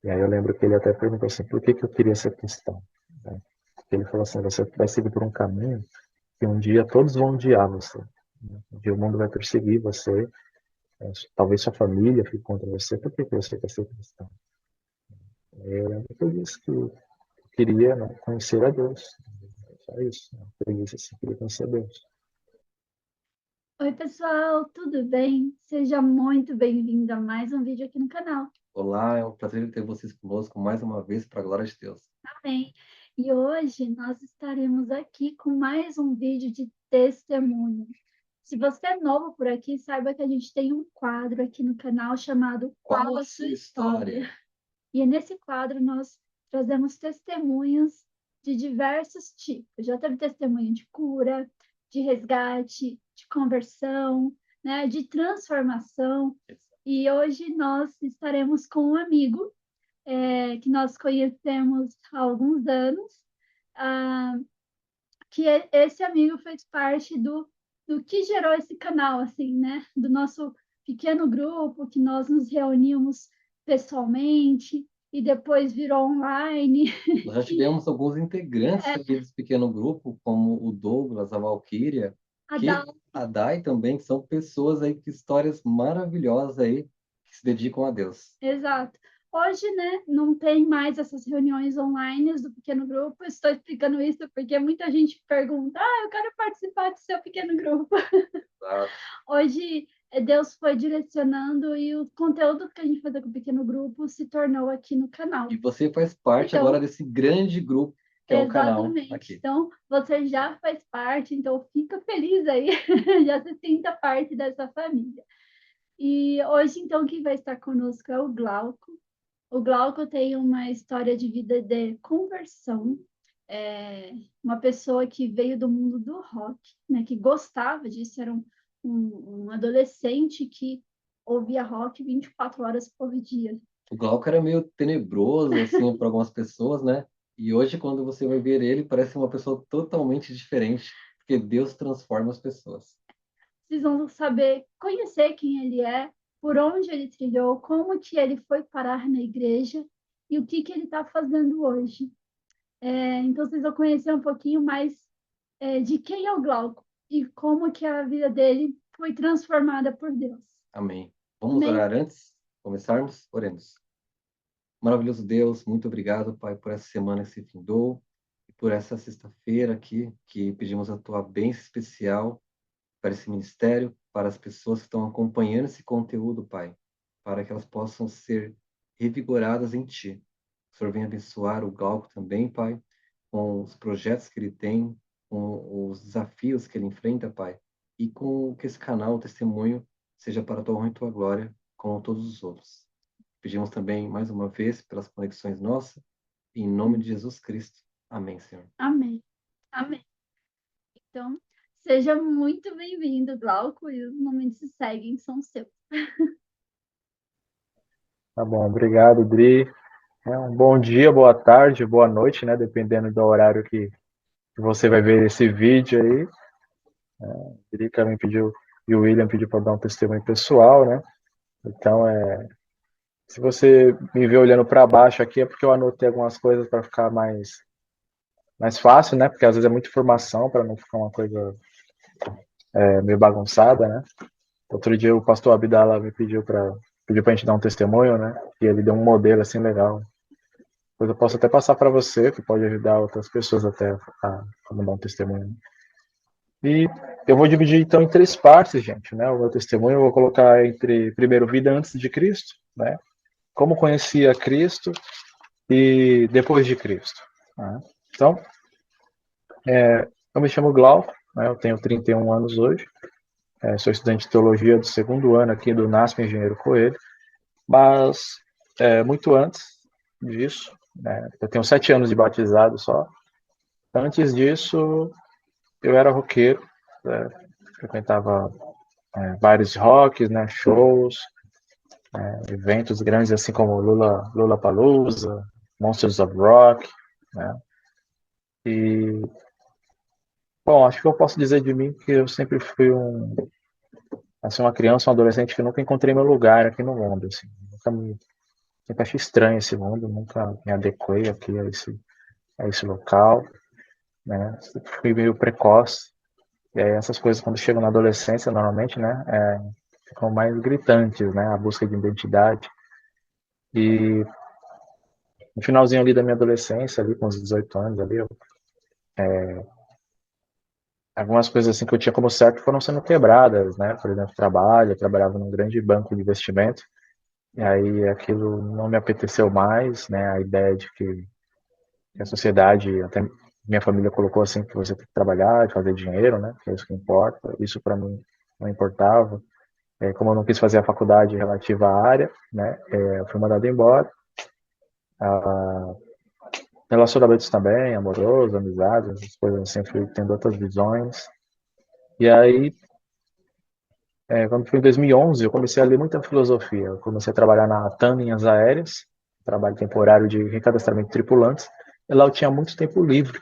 E aí eu lembro que ele até perguntou assim, por que que eu queria ser cristão? Né? Porque ele falou assim, você vai seguir por um caminho que um dia todos vão odiar você. Né? Um dia o mundo vai perseguir você, talvez sua família fique contra você, por que que você quer ser cristão? Eu lembro que eu disse que eu queria, né, conhecer a Deus. Só isso. Né? Eu disse assim, queria conhecer a Deus. Oi, pessoal, tudo bem? Seja muito bem-vindo a mais um vídeo aqui no canal. Olá, é um prazer ter vocês conosco mais uma vez para a glória de Deus. Amém. E hoje nós estaremos aqui com mais um vídeo de testemunho. Se você é novo por aqui, saiba que a gente tem um quadro aqui no canal chamado Qual Qual a a Sua sua História? história? E nesse quadro nós trazemos testemunhos de diversos tipos. Já teve testemunho de cura, de resgate, de conversão, né, de transformação. E hoje nós estaremos com um amigo que nós conhecemos há alguns anos, ah, esse amigo fez parte do que gerou esse canal, assim, né? Do nosso pequeno grupo, que nós nos reuníamos pessoalmente e depois virou online. Nós já E tivemos alguns integrantes é, aqui desse pequeno grupo, como o Douglas, a Valquíria, a que Dal, a Dai também, que são pessoas aí com histórias maravilhosas aí, que se dedicam a Deus. exato. Hoje, né, não tem mais essas reuniões online do pequeno grupo. Estou explicando isso porque muita gente pergunta: ah, eu quero participar do seu pequeno grupo. Exato. Hoje, Deus foi direcionando e o conteúdo que a gente fazia com o pequeno grupo se tornou aqui no canal. E você faz parte agora Então, desse grande grupo que é o canal exatamente. aqui. Então, você já faz parte, então fica feliz aí, já se sinta parte dessa família. E hoje, então, quem vai estar conosco é o Glauco. O Glauco tem uma história de vida de conversão, uma pessoa que veio do mundo do rock, né, que gostava disso, era um adolescente que ouvia rock 24 horas por dia. O Glauco era meio tenebroso, assim, para algumas pessoas, né? E hoje, quando você vai ver ele, parece uma pessoa totalmente diferente, porque Deus transforma as pessoas. Vocês vão saber conhecer quem ele é, por onde ele trilhou, como que ele foi parar na igreja e o que ele está fazendo hoje. Então, vocês vão conhecer um pouquinho mais de quem é o Glauco e como que a vida dele foi transformada por Deus. Amém. Vamos Amém? orar antes de começarmos? Oremos. Maravilhoso Deus, muito obrigado, Pai, por essa semana que se findou e por essa sexta-feira aqui, que pedimos a tua bênção especial para esse ministério, para as pessoas que estão acompanhando esse conteúdo, Pai, para que elas possam ser revigoradas em Ti. O Senhor venha abençoar o Glauco também, Pai, com os projetos que ele tem, com os desafios que ele enfrenta, Pai, e com que esse canal, o testemunho, seja para a tua honra e tua glória, como todos os outros. Pedimos também, mais uma vez, pelas conexões nossas, em nome de Jesus Cristo. Amém, Senhor. Amém. Amém. Então, seja muito bem-vindo, Glauco, e os momentos que seguem são seus. Tá bom, obrigado, Dri. Um bom dia, boa tarde, boa noite, né? Dependendo do horário que você vai ver esse vídeo aí. O Dri também pediu, e o William pediu para dar um testemunho pessoal, né? Então, se você me vê olhando para baixo aqui, é porque eu anotei algumas coisas para ficar mais fácil, né? Porque às vezes é muita informação para não ficar uma coisa meio bagunçada, né? Outro dia o pastor Abdala me pediu pra gente dar um testemunho, né? E ele deu um modelo assim legal. Depois eu posso até passar para você, que pode ajudar outras pessoas até a mandar um testemunho. E eu vou dividir então em três partes, gente, né? O meu testemunho eu vou colocar entre primeiro vida antes de Cristo, né? Como conhecia Cristo e depois de Cristo. Né? Então, eu me chamo Glauco, né? Eu tenho 31 anos hoje. Sou estudante de teologia do segundo ano aqui do NASP Engenheiro Coelho. Mas muito antes disso, né, eu tenho 7 anos de batizado só. Antes disso, eu era roqueiro, né, frequentava vários rocks, né, shows, eventos grandes assim como Lula Palusa, Monsters of Rock, né, e bom, acho que eu posso dizer de mim que eu sempre fui assim, uma criança, um adolescente que nunca encontrei meu lugar aqui no mundo, assim, nunca me sempre achei estranho esse mundo, nunca me adequei aqui a esse local, né? Fui meio precoce. E aí essas coisas, quando chegam na adolescência, normalmente, né, ficam mais gritantes, né? A busca de identidade. E no finalzinho ali da minha adolescência, ali com os 18 anos, ali, algumas coisas assim que eu tinha como certo foram sendo quebradas, né? Por exemplo, trabalho, eu trabalhava num grande banco de investimento, e aí aquilo não me apeteceu mais, né? A ideia de que a sociedade, até minha família colocou assim, que você tem que trabalhar e fazer dinheiro, né? Que é isso que importa. Isso para mim não importava. Como eu não quis fazer a faculdade relativa à área, né? Eu fui mandado embora. Ah, relacionamentos também, amorosos, amizades, essas coisas assim, fui tendo outras visões. E aí, quando foi em 2011, eu comecei a ler muita filosofia. Eu comecei a trabalhar na TAM Linhas Aéreas, trabalho temporário de recadastramento de tripulantes, e lá eu tinha muito tempo livre,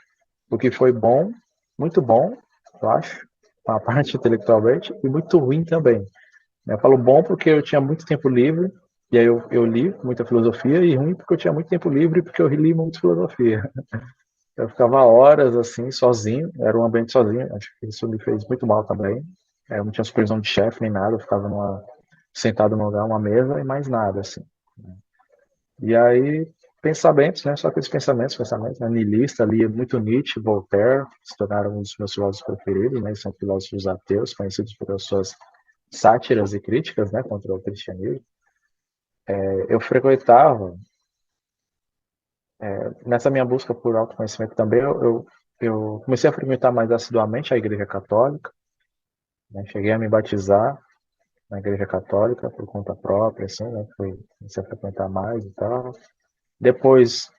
o que foi bom, muito bom, eu acho, a parte intelectualmente, e muito ruim também. Eu falo bom porque eu tinha muito tempo livre, e aí eu li muita filosofia, e ruim porque eu tinha muito tempo livre porque eu li muita filosofia. Eu ficava horas assim, sozinho, era um ambiente sozinho, acho que isso me fez muito mal também. Eu não tinha supervisão de chefe nem nada, eu ficava sentado num lugar, uma mesa e mais nada, assim. E aí, pensamentos, né? Só aqueles pensamentos, né? Niilista, lia muito Nietzsche, Voltaire, se tornaram um dos meus filósofos preferidos, né? São filósofos ateus, conhecidos por suas sátiras e críticas, né? Contra o cristianismo. Eu frequentava, nessa minha busca por autoconhecimento também, eu comecei a frequentar mais assiduamente a Igreja Católica, né? Cheguei a me batizar na Igreja Católica por conta própria, assim, né? Comecei a frequentar mais e tal. Depois,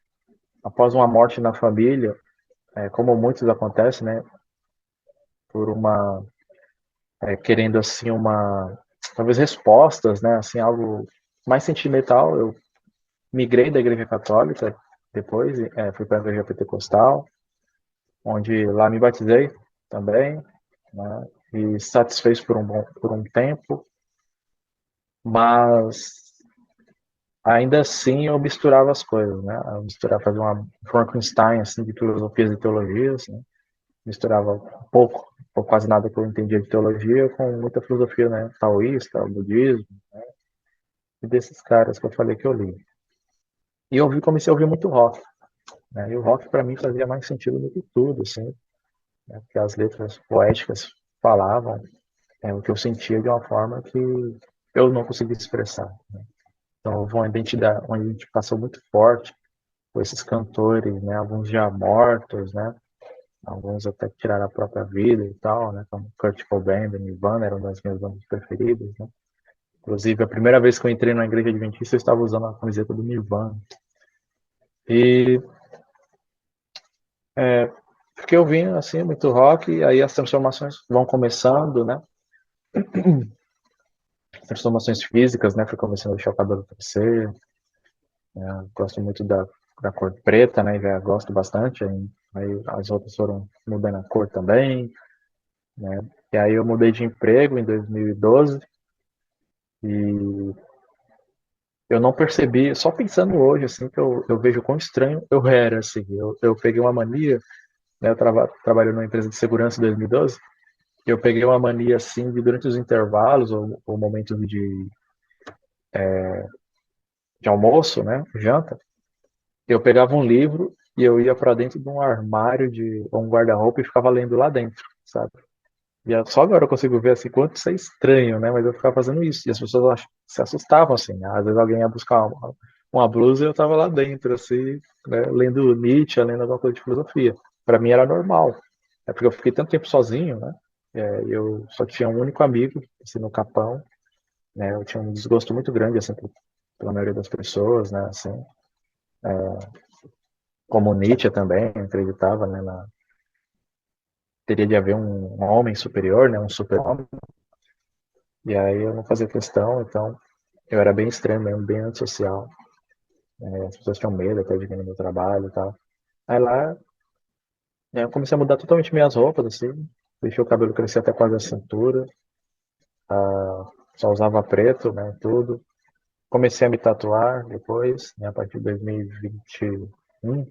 após uma morte na família, como muitos acontece, né? Por querendo assim talvez respostas, né? Assim, algo mais sentimental, eu migrei da Igreja Católica depois, fui para a Igreja Pentecostal, onde lá me batizei também, né? E satisfeito por um tempo, mas ainda assim eu misturava as coisas, né? Eu misturava, fazia uma Frankenstein assim de filosofias e teologias, né? Misturava pouco, ou quase nada que eu entendia de teologia com muita filosofia, né? Taoísta, budismo, e desses caras que eu falei que eu li. E comecei a ouvir muito rock, né? E o rock para mim fazia mais sentido do que tudo, assim, né? Porque as letras poéticas falavam o que eu sentia de uma forma que eu não conseguia expressar, né? Então houve uma identificação muito forte com esses cantores, né? Alguns já mortos, né? Alguns até tiraram a própria vida e tal, né? Como Kurt Cobain, do Nirvana, era uma das minhas bandas preferidas, né? Inclusive, a primeira vez que eu entrei na igreja adventista, eu estava usando a camiseta do Nirvana. E fiquei ouvindo, assim, muito rock, e aí as transformações vão começando, né? Transformações físicas, né? Fui começando a deixar o cabelo crescer, né? Gosto muito da cor preta, né? Já gosto bastante, aí as outras foram mudando a cor também, né? E aí eu mudei de emprego em 2012, e eu não percebi, só pensando hoje, assim, que eu vejo quão estranho eu era, assim. Eu peguei uma mania, né, eu trabalho numa empresa de segurança em 2012, e eu peguei uma mania, assim, de durante os intervalos, ou momentos de almoço, né, janta, eu pegava um livro e eu ia para dentro de um armário, ou um guarda-roupa, e ficava lendo lá dentro, sabe? Só agora eu consigo ver, assim, quanto isso é estranho, né, mas eu ficava fazendo isso, e as pessoas se assustavam, assim, né? Às vezes alguém ia buscar uma blusa e eu estava lá dentro, assim, né, lendo Nietzsche, lendo alguma coisa de filosofia. Para mim era normal. É porque eu fiquei tanto tempo sozinho, né? Eu só tinha um único amigo, assim, no Capão, né? Eu tinha um desgosto muito grande, assim, pela maioria das pessoas, né? Assim, como Nietzsche também acreditava, né? Teria de haver um homem superior, né? Um super-homem. E aí eu não fazia questão, então eu era bem estranho mesmo, bem antissocial. As pessoas tinham medo até de vir no meu trabalho e tal. Aí lá, eu comecei a mudar totalmente minhas roupas, assim. Deixei o cabelo crescer até quase a cintura. Só usava preto, né, tudo. comecei a me tatuar depois, né, a partir de 2021,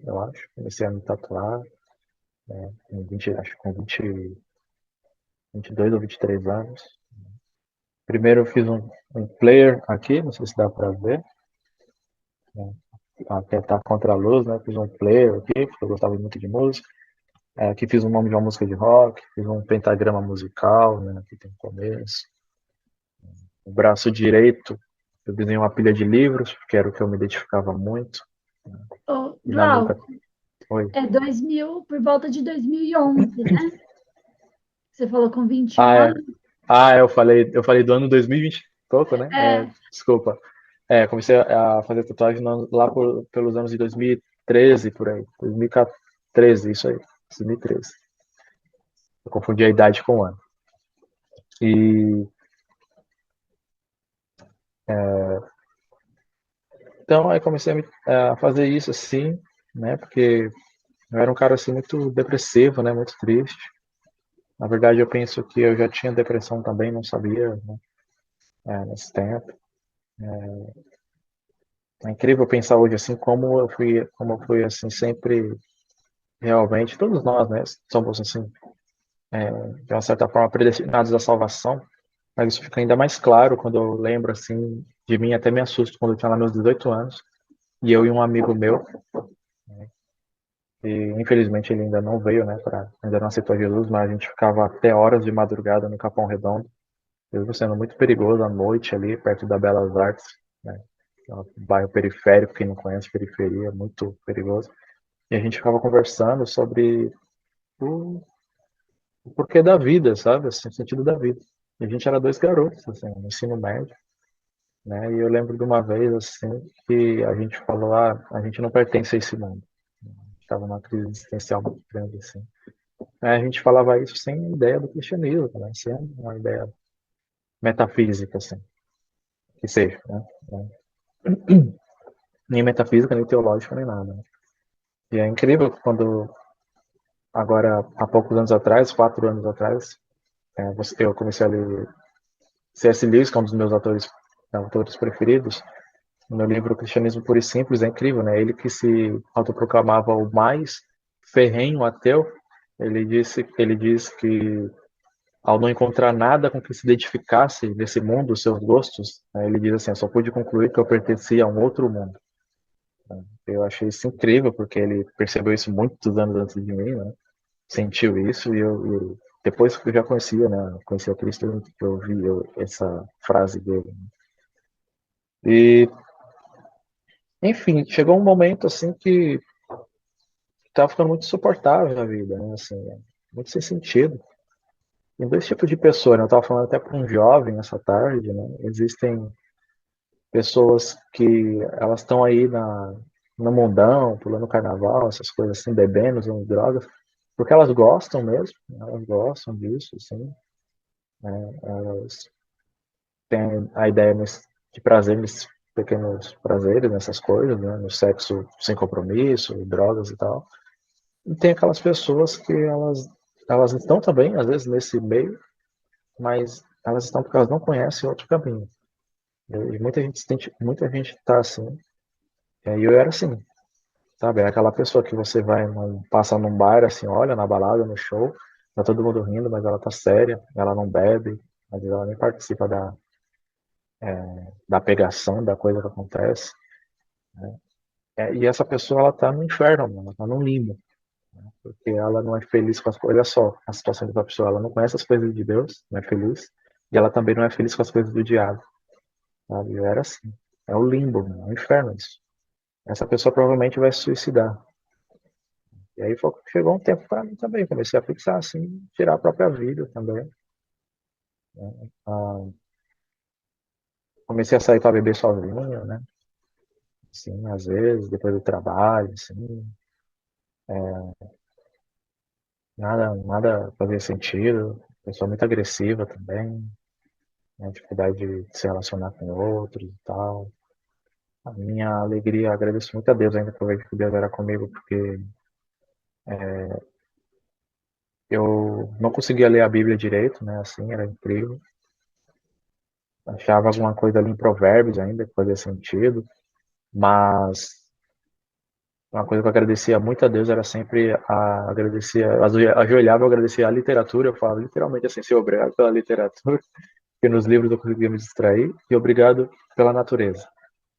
eu acho. Comecei a me tatuar, com 20, acho que com 20, 22 ou 23 anos. Primeiro eu fiz um player aqui, não sei se dá para ver, né, até tá contra a luz, né? Fiz um player aqui, porque eu gostava muito de música. Aqui fiz o nome de uma música de rock, fiz um pentagrama musical, né? Aqui tem o começo. O braço direito, eu desenhei uma pilha de livros, porque era o que eu me identificava muito. Ô, E na nuca, Glau, oi. é 2000, por volta de 2011, né? Você falou com 21 Ah, é. anos? Eu falei do ano 2020 e pouco, né? É, Desculpa. Comecei a fazer tatuagem lá pelos anos de 2013, por aí. 2013, isso aí. 2013. Eu confundi a idade com o ano. E então aí comecei a fazer isso assim, né? Porque eu era um cara assim muito depressivo, né? Muito triste. Na verdade, eu penso que eu já tinha depressão também, não sabia, né? Nesse tempo. É incrível pensar hoje assim como eu fui assim sempre realmente todos nós, né? Somos assim de uma certa forma predestinados à salvação. Mas isso fica ainda mais claro quando eu lembro assim de mim, até me assusto quando eu tinha lá meus 18 anos e eu e um amigo meu, e infelizmente ele ainda não veio, né, ainda não aceitou Jesus, mas a gente ficava até horas de madrugada no Capão Redondo, mesmo sendo muito perigoso à noite ali, perto da Belas Artes, né, que é um bairro periférico, quem não conhece periferia, muito perigoso. E a gente ficava conversando sobre o, o porquê da vida, sabe, assim, o sentido da vida. E a gente era dois garotos, assim, no ensino médio, né, e eu lembro de uma vez, assim, que a gente falou, a gente não pertence a esse mundo. Estava numa crise existencial muito grande, assim. A gente falava isso sem ideia do cristianismo, né? Sem uma ideia metafísica, assim, que seja, né? Nem metafísica, nem teológica, nem nada. Né? E é incrível quando, agora, há poucos anos atrás, 4 anos atrás, eu comecei a ler C.S. Lewis, que é um dos meus autores preferidos. No livro Cristianismo Puro e Simples, é incrível, né? Ele que se autoproclamava o mais ferrenho ateu, ele diz que ao não encontrar nada com que se identificasse nesse mundo, os seus gostos, né, ele diz assim, eu só pude concluir que eu pertencia a um outro mundo. Eu achei isso incrível, porque ele percebeu isso muitos anos antes de mim, né? Sentiu isso, depois que eu já conhecia, né? Conhecia Cristo, eu ouvi essa frase dele. E, enfim, chegou um momento, assim, que estava ficando muito insuportável a vida, né? Assim, muito sem sentido. Tem dois tipos de pessoas, né? Eu estava falando até para um jovem essa tarde, né? Existem pessoas que elas estão aí no mundão, pulando carnaval, essas coisas assim, bebendo, usando drogas, porque elas gostam mesmo, né? Elas gostam disso, assim, elas têm a ideia de prazer nesses pequenos prazeres, nessas coisas, né? No sexo sem compromisso, drogas e tal. E tem aquelas pessoas que elas estão também, às vezes, nesse meio, mas elas estão porque elas não conhecem outro caminho. E muita gente está assim, e eu era assim, sabe? É aquela pessoa que você passa num bar, assim, olha, na balada, no show, tá todo mundo rindo, mas ela tá séria, ela não bebe, às vezes ela nem participa da pegação da coisa que acontece. E essa pessoa, ela tá no inferno, mano, ela tá no limbo, porque ela não é feliz com as coisas. Olha só a situação dessa pessoa, ela não conhece as coisas de Deus, não é feliz, e ela também não é feliz com as coisas do diabo, sabe? Eu era assim. É o limbo, mano, é o inferno isso. Essa pessoa provavelmente vai se suicidar. E aí chegou um tempo para mim também, comecei a pensar assim, tirar a própria vida também. Né? Comecei a sair para beber sozinho, né? Assim, às vezes, depois do trabalho, assim, nada fazia sentido. Pessoa muito agressiva também, né? Dificuldade de se relacionar com outros e tal. A minha alegria, agradeço muito a Deus ainda por ver que Deus era comigo, porque eu não conseguia ler a Bíblia direito, né? Assim, era incrível. achava alguma coisa ali em Provérbios ainda que fazia sentido, mas uma coisa que eu agradecia muito a Deus era sempre agradecer, ajoelhava e agradecia a literatura. Eu falava literalmente assim: Senhor, obrigado pela literatura, porque nos livros eu conseguia me distrair, e obrigado pela natureza.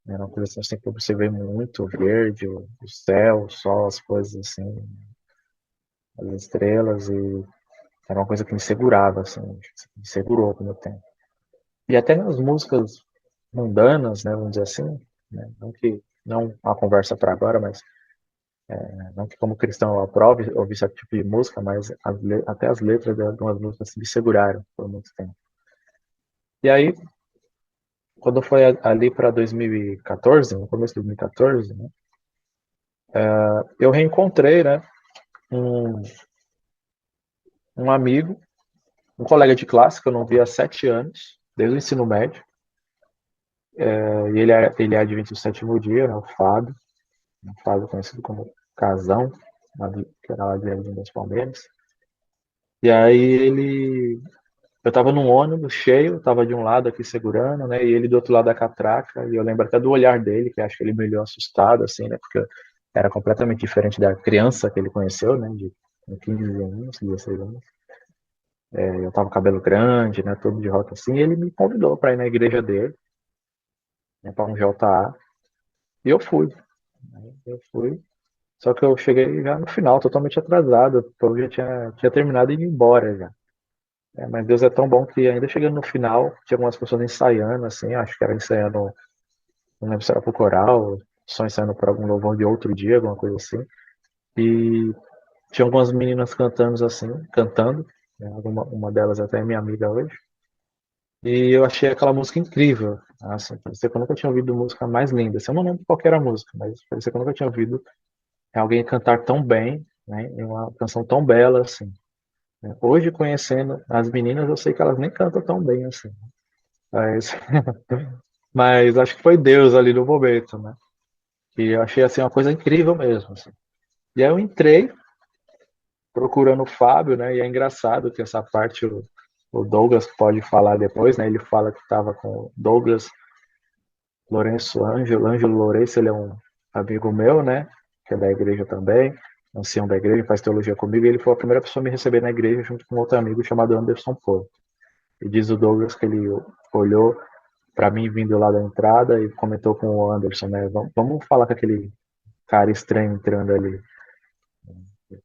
Era uma coisa assim, eu sempre observei muito o verde, o céu, o sol, as coisas assim, as estrelas, e era uma coisa que me segurava, assim, me segurou com o meu tempo. E até nas músicas mundanas, né, vamos dizer assim, né, não uma conversa para agora, mas não que como cristão eu aprove ouvir esse tipo de música, mas até as letras de algumas músicas me seguraram por muito tempo. E aí, quando foi ali para 2014, no começo de 2014, né, eu reencontrei, né, um, um amigo, um colega de classe que eu não via há 7 anos, desde o ensino médio. E ele é adventista do sétimo dia, né, o Fábio conhecido como Casão, que era lá de Jardim das Palmeiras. E aí eu estava num ônibus cheio, estava de um lado aqui segurando, né, e ele do outro lado da catraca, e eu lembro até do olhar dele, que acho que ele me olhou assustado, assim, né, porque era completamente diferente da criança que ele conheceu, né, de 15 anos, 16 anos. Eu tava com cabelo grande, né, todo de rock assim, e ele me convidou para ir na igreja dele, né, para um JA, e eu fui, né, só que eu cheguei já no final, totalmente atrasado, o povo já tinha terminado e ido embora já. Mas Deus é tão bom que ainda chegando no final, tinha algumas pessoas ensaiando, assim, acho que era ensaiando, não lembro se era pro coral, só ensaiando para algum louvor de outro dia, alguma coisa assim. E tinha algumas meninas cantando assim, cantando, né, uma delas até é minha amiga hoje. E eu achei aquela música incrível. Assim, parecia que eu nunca tinha ouvido música mais linda. Assim, eu não lembro qual que era a música, mas parecia que eu nunca tinha ouvido alguém cantar tão bem, né, em uma canção tão bela assim. Hoje, conhecendo as meninas, eu sei que elas nem cantam tão bem assim. Mas, mas acho que foi Deus ali no momento, né? E eu achei assim uma coisa incrível mesmo. Assim. E aí eu entrei procurando o Fábio, né? E é engraçado que essa parte o Douglas pode falar depois, né? Ele fala que estava com o Douglas Ângelo Lourenço, ele é um amigo meu, né? Que é da igreja também, ancião da igreja, faz teologia comigo, e ele foi a primeira pessoa a me receber na igreja junto com outro amigo chamado Anderson Porto. E diz o Douglas que ele olhou para mim vindo lá da entrada e comentou com o Anderson, né? Vamos falar com aquele cara estranho entrando ali. Ele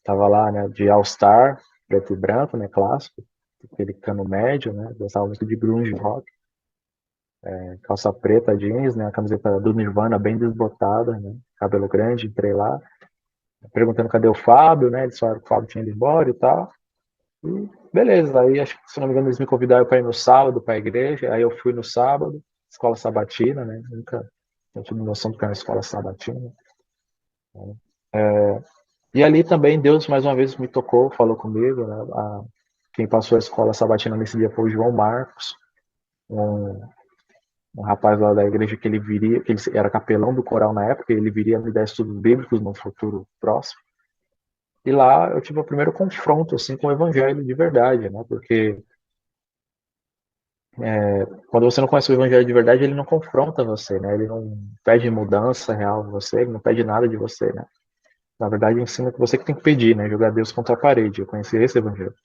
tava lá, né? De All Star, preto e branco, né? Clássico, aquele cano médio, né? Gostava muito de grunge rock, calça preta, jeans, né? A camiseta do Nirvana bem desbotada, né? Cabelo grande, entrei lá, perguntando cadê o Fábio, né? Eles falaram que o Fábio tinha ido embora e tal. E beleza, aí acho que, se não me engano, eles me convidaram para ir no sábado para a igreja, aí eu fui no sábado, escola sabatina, né? Nunca tinha tido noção do que era uma escola sabatina. E ali também Deus mais uma vez me tocou, falou comigo, né? Quem passou a escola sabatina nesse dia foi o João Marcos, um, um rapaz lá da igreja que ele viria, que ele era capelão do coral na época, e ele viria me dar estudos bíblicos no futuro próximo. E lá eu tive o primeiro confronto assim com o evangelho de verdade, né? Porque quando você não conhece o evangelho de verdade, ele não confronta você, né? Ele não pede mudança real de você, ele não pede nada de você, né? Na verdade, ensina que você que tem que pedir, né? Jogar Deus contra a parede. Eu conheci esse evangelho.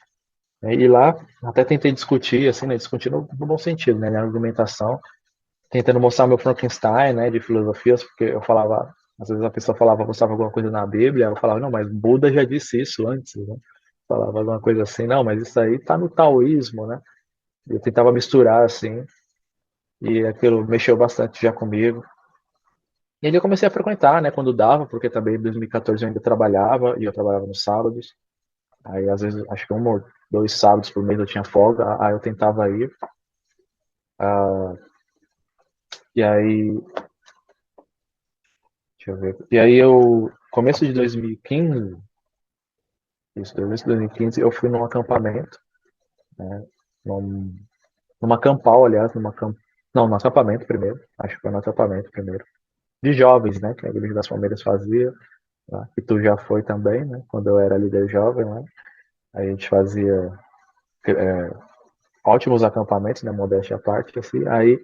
E lá, até tentei discutir, assim, né? Discutir no bom sentido, né? Na argumentação, tentando mostrar meu Frankenstein, né? De filosofias, porque eu falava, às vezes a pessoa falava, mostrava alguma coisa na Bíblia, eu falava, não, mas Buda já disse isso antes, né? Falava alguma coisa assim, não, mas isso aí tá no taoísmo, né? Eu tentava misturar, assim, e aquilo mexeu bastante já comigo. E aí eu comecei a frequentar, né, quando dava, porque também em 2014 eu ainda trabalhava, e eu trabalhava nos sábados. Aí, às vezes, acho que um ou dois sábados por mês eu tinha folga, aí eu tentava ir. E aí, deixa eu ver. E aí começo de 2015, isso, começo de 2015, eu fui num acampamento, num, numa campal, aliás, não, no acampamento primeiro, acho que foi no acampamento primeiro, de jovens, né, que a Igreja das Palmeiras fazia, tá? E tu já foi também, né, quando eu era líder jovem, né, a gente fazia ótimos acampamentos, né, modéstia à parte, assim. Aí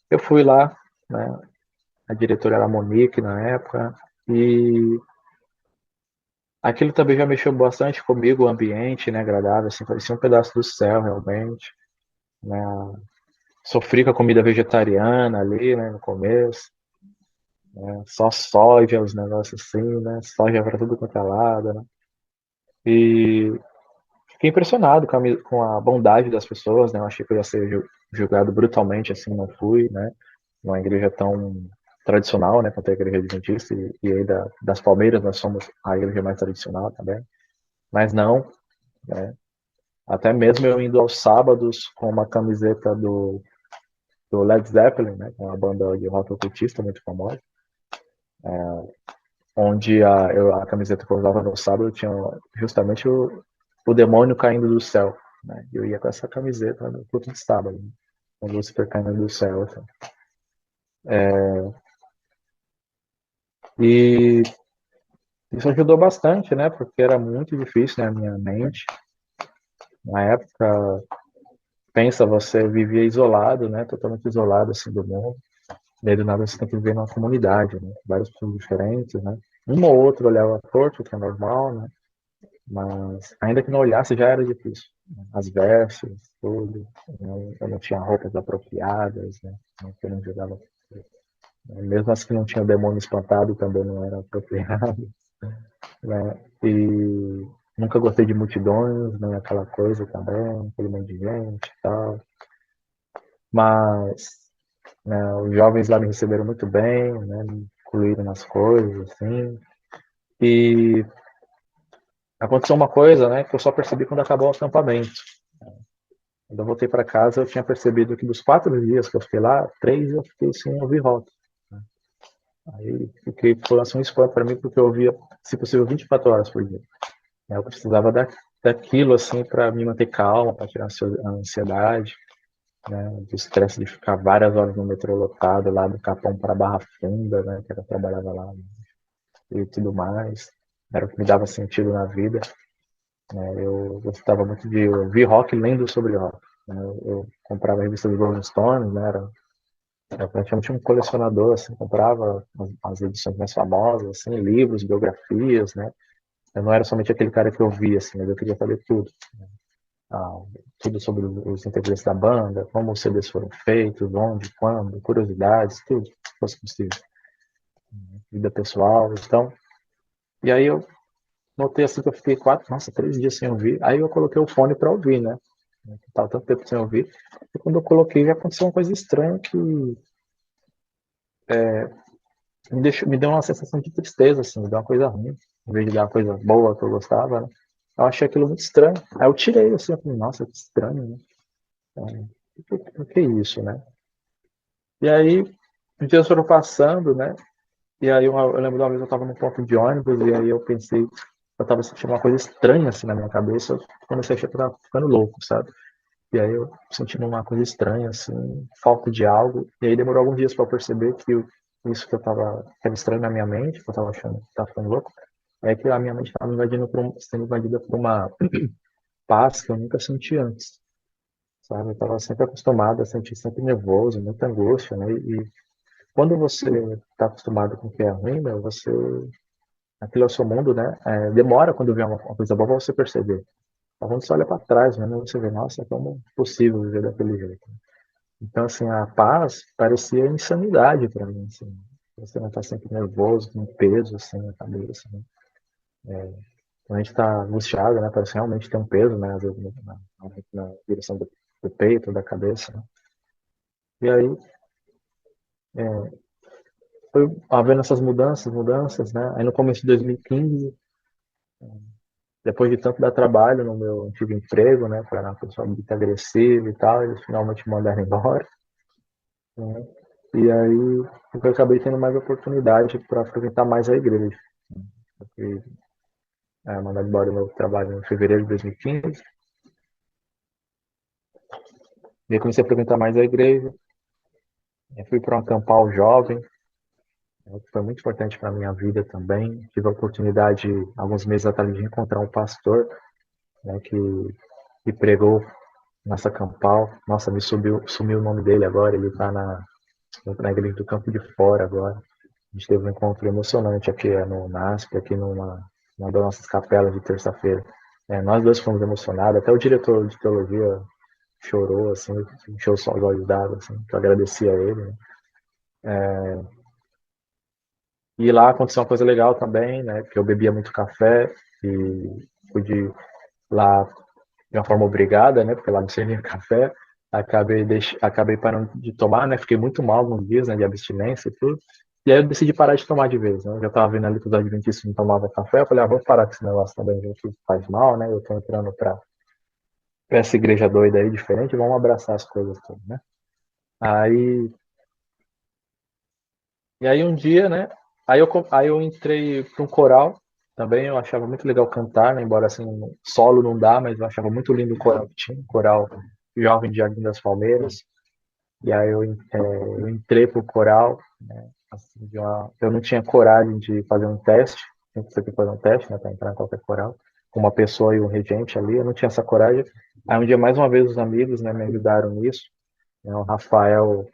eu fui lá, né, a diretora era a Monique na época, e aquilo também já mexeu bastante comigo, o ambiente, né, agradável, assim, parecia um pedaço do céu, realmente, né. Sofri com a comida vegetariana ali, né, no começo, né, só soja, os negócios assim, né, soja para tudo quanto é lado, né. E fiquei impressionado com a bondade das pessoas, né, eu achei que eu ia ser julgado brutalmente, assim, não fui, né, numa igreja tão tradicional, né, quanto a igreja adventista, e aí das Palmeiras nós somos a igreja mais tradicional também, mas não, né, até mesmo eu indo aos sábados com uma camiseta do Led Zeppelin, né, que é uma banda de rock ocultista muito famosa, onde a camiseta que eu usava no sábado tinha justamente o demônio caindo do céu, né, eu ia com essa camiseta no culto de sábado, né, o Lúcifer caindo do céu, assim. E isso ajudou bastante, né, porque era muito difícil, né, a minha mente, na época, pensa, você vivia isolado, né, totalmente isolado, assim, do mundo, daí do nada você tem que viver numa comunidade, né, várias pessoas diferentes, né, um ou outro olhava torto, o que é normal, né, mas ainda que não olhasse já era difícil, né? As vestes, tudo, eu não tinha roupas apropriadas, né, eu não jogava, mesmo as que não tinham demônio espantado também não era apropriado, né, e nunca gostei de multidões, nem aquela coisa também, aquele monte de gente e tal, mas, né, os jovens lá me receberam muito bem, né, me incluíram nas coisas, assim, e aconteceu uma coisa, né, que eu só percebi quando acabou o acampamento. Quando eu voltei para casa, eu tinha percebido que dos 4 dias que eu fiquei lá, 3 eu fiquei sem ouvir rock, né. Aí foi assim, um espanto para mim, porque eu ouvia, se possível, 24 horas por dia. Eu precisava daquilo, assim, para me manter calma, para tirar a ansiedade, né, do estresse de ficar várias horas no metrô lotado, lá do Capão para Barra Funda, né, que eu trabalhava lá, né, e tudo mais. Era o que me dava sentido na vida, né. Eu gostava muito de ouvir rock lendo sobre rock, né. Eu comprava a revista do Rolling Stones, né, era praticamente um colecionador, assim, comprava as edições mais famosas, assim, livros, biografias, né. Eu não era somente aquele cara que eu via, assim, mas eu queria saber tudo. Ah, tudo sobre os integrantes da banda, como os CDs foram feitos, onde, quando, curiosidades, tudo que fosse possível. Vida pessoal, então. E aí eu notei assim que eu fiquei 3 dias sem ouvir. Aí eu coloquei o fone para ouvir, né? Tava tanto tempo sem ouvir. E quando eu coloquei, já aconteceu uma coisa estranha que me deu uma sensação de tristeza, assim, me deu uma coisa ruim, em vez de dar uma coisa boa que eu gostava, né? Eu achei aquilo muito estranho. Aí eu tirei, assim, eu falei, nossa, que estranho, né? Por que isso, né? E aí, os dias foram passando, né? E aí eu lembro de uma vez eu estava num ponto de ônibus e aí eu pensei, eu estava sentindo uma coisa estranha assim na minha cabeça, eu comecei a achar que eu estava ficando louco, sabe? E aí eu sentindo uma coisa estranha assim, falta de algo. E aí demorou alguns dias para eu perceber que isso que que era estranho na minha mente, que eu estava achando que estava ficando louco, é que a minha mente estava sendo invadida por uma paz que eu nunca senti antes, sabe? Eu estava sempre acostumado a sentir sempre nervoso, muita angústia, né? E quando você está acostumado com o que é ruim, né, aquilo é o seu mundo, né? Demora quando vem uma coisa boa pra você perceber. Mas quando você olha para trás, né, você vê, nossa, como possível viver daquele jeito. Então, assim, a paz parecia insanidade para mim, assim. Você não está sempre nervoso, com peso, assim, na cabeça, né? Quando a gente está angustiado, né, parece realmente ter um peso, né, às vezes na direção do peito, da cabeça, né? E aí, foi havendo essas mudanças, né? Aí no começo de 2015, depois de tanto dar trabalho no meu antigo emprego, né, para uma pessoa muito agressiva e tal, eles finalmente me mandaram embora, né? E aí eu acabei tendo mais oportunidade para frequentar mais a igreja. Eu fui mandado embora do meu trabalho em fevereiro de 2015, e aí comecei a frequentar mais a igreja. Eu fui para um acampar jovem, né, que foi muito importante para a minha vida também. Tive a oportunidade, alguns meses atrás, de encontrar um pastor, né, que pregou Nossa Campal. Nossa, sumiu o nome dele agora. Ele está na igreja do Campo de Fora agora. A gente teve um encontro emocionante aqui no NASP, aqui numa das nossas capelas de terça-feira. Nós dois fomos emocionados, até o diretor de teologia chorou, assim, encheu os olhos d'água, assim, que eu agradeci a ele, né? E lá aconteceu uma coisa legal também, né? Que eu bebia muito café e pude lá de uma forma obrigada, né? Porque lá não servia café. Acabei parando de tomar, né? Fiquei muito mal alguns dias, né? De abstinência e tudo. E aí eu decidi parar de tomar de vez, né? Eu já estava vendo ali que os adventistas não tomavam café. Eu falei, vou parar com esse negócio também, gente, que faz mal, né? Eu tô entrando para essa igreja doida aí, diferente, vamos abraçar as coisas todas, né? Aí, e aí um dia, né? Aí eu entrei para um coral também. Eu achava muito legal cantar, né? Embora assim, solo não dá, mas eu achava muito lindo o coral que tinha, o coral Jovem de Jardim das Palmeiras. E aí eu entrei pro coral, né? Assim, eu não tinha coragem de fazer um teste, tinha que fazer um teste, né, para entrar em qualquer coral, com uma pessoa e um regente ali, eu não tinha essa coragem. Aí um dia, mais uma vez, os amigos, né, me ajudaram nisso, né, o Rafael,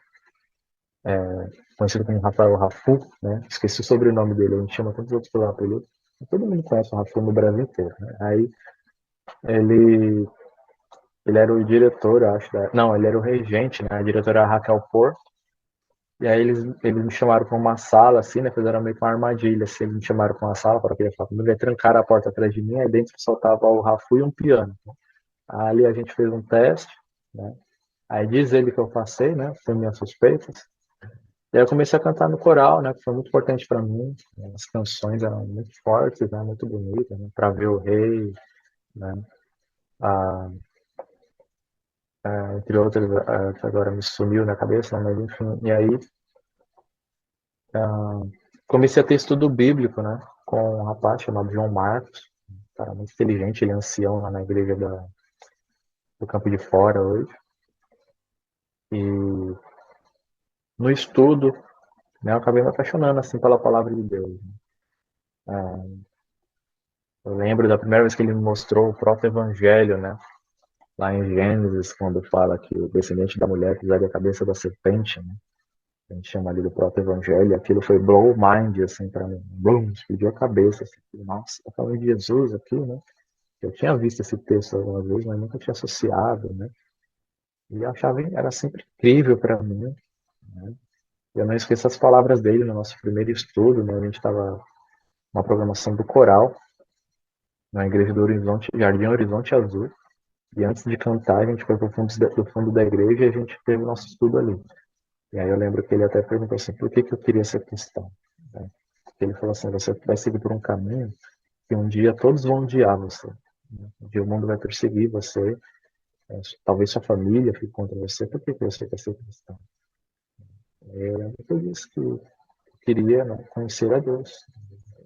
conhecido como Rafael Rafu, né, esqueci o sobrenome dele, a gente chama tantos outros pelo apelido, todo mundo conhece o Rafu no Brasil inteiro, né? Aí ele, ele era o diretor, eu acho, não, ele era o regente, né, a diretora era a Raquel Por. E aí eles me chamaram para uma sala, assim, né? Fizeram meio que uma armadilha, assim. Eles me chamaram para uma sala para querer falar comigo, aí trancaram a porta atrás de mim, aí dentro só tava o Rafu e um piano. Ali a gente fez um teste, né? Aí diz ele que eu passei, né? Tem minhas suspeitas. E aí eu comecei a cantar no coral, né? Que foi muito importante para mim. As canções eram muito fortes, né? Muito bonitas, né? Para ver o rei, né? Ah, entre outras, que agora me sumiu na cabeça, né? Mas enfim. E aí ah, comecei a ter estudo bíblico, né? Com um rapaz chamado João Marcos, um cara muito inteligente, ele é ancião lá na igreja do Campo de Fora hoje. E no estudo, né, eu acabei me apaixonando assim pela palavra de Deus. Eu lembro da primeira vez que ele me mostrou o próprio evangelho, né? Lá em Gênesis, quando fala que o descendente da mulher pisaria a cabeça da serpente, né? A gente chama ali do próprio evangelho. Aquilo foi blow mind, assim, para mim. Bloom, explodiu a cabeça. Assim, nossa, tá falando de Jesus aqui, né? Eu tinha visto esse texto algumas vezes, mas nunca tinha associado, né? E eu achava, era sempre incrível para mim, né? Eu não esqueço as palavras dele no nosso primeiro estudo, né? A gente estava numa programação do coral, na igreja do Horizonte, Jardim Horizonte Azul. E antes de cantar, a gente foi para o fundo da igreja e a gente teve o nosso estudo ali. E aí eu lembro que ele até perguntou assim, por que eu queria ser cristão? Né? Porque ele falou assim, você vai seguir por um caminho que um dia todos vão odiar você. Né? Um dia o mundo vai perseguir você, talvez sua família fique contra você, por que você quer ser cristão? Eu lembro que eu disse que eu queria, né, conhecer a Deus.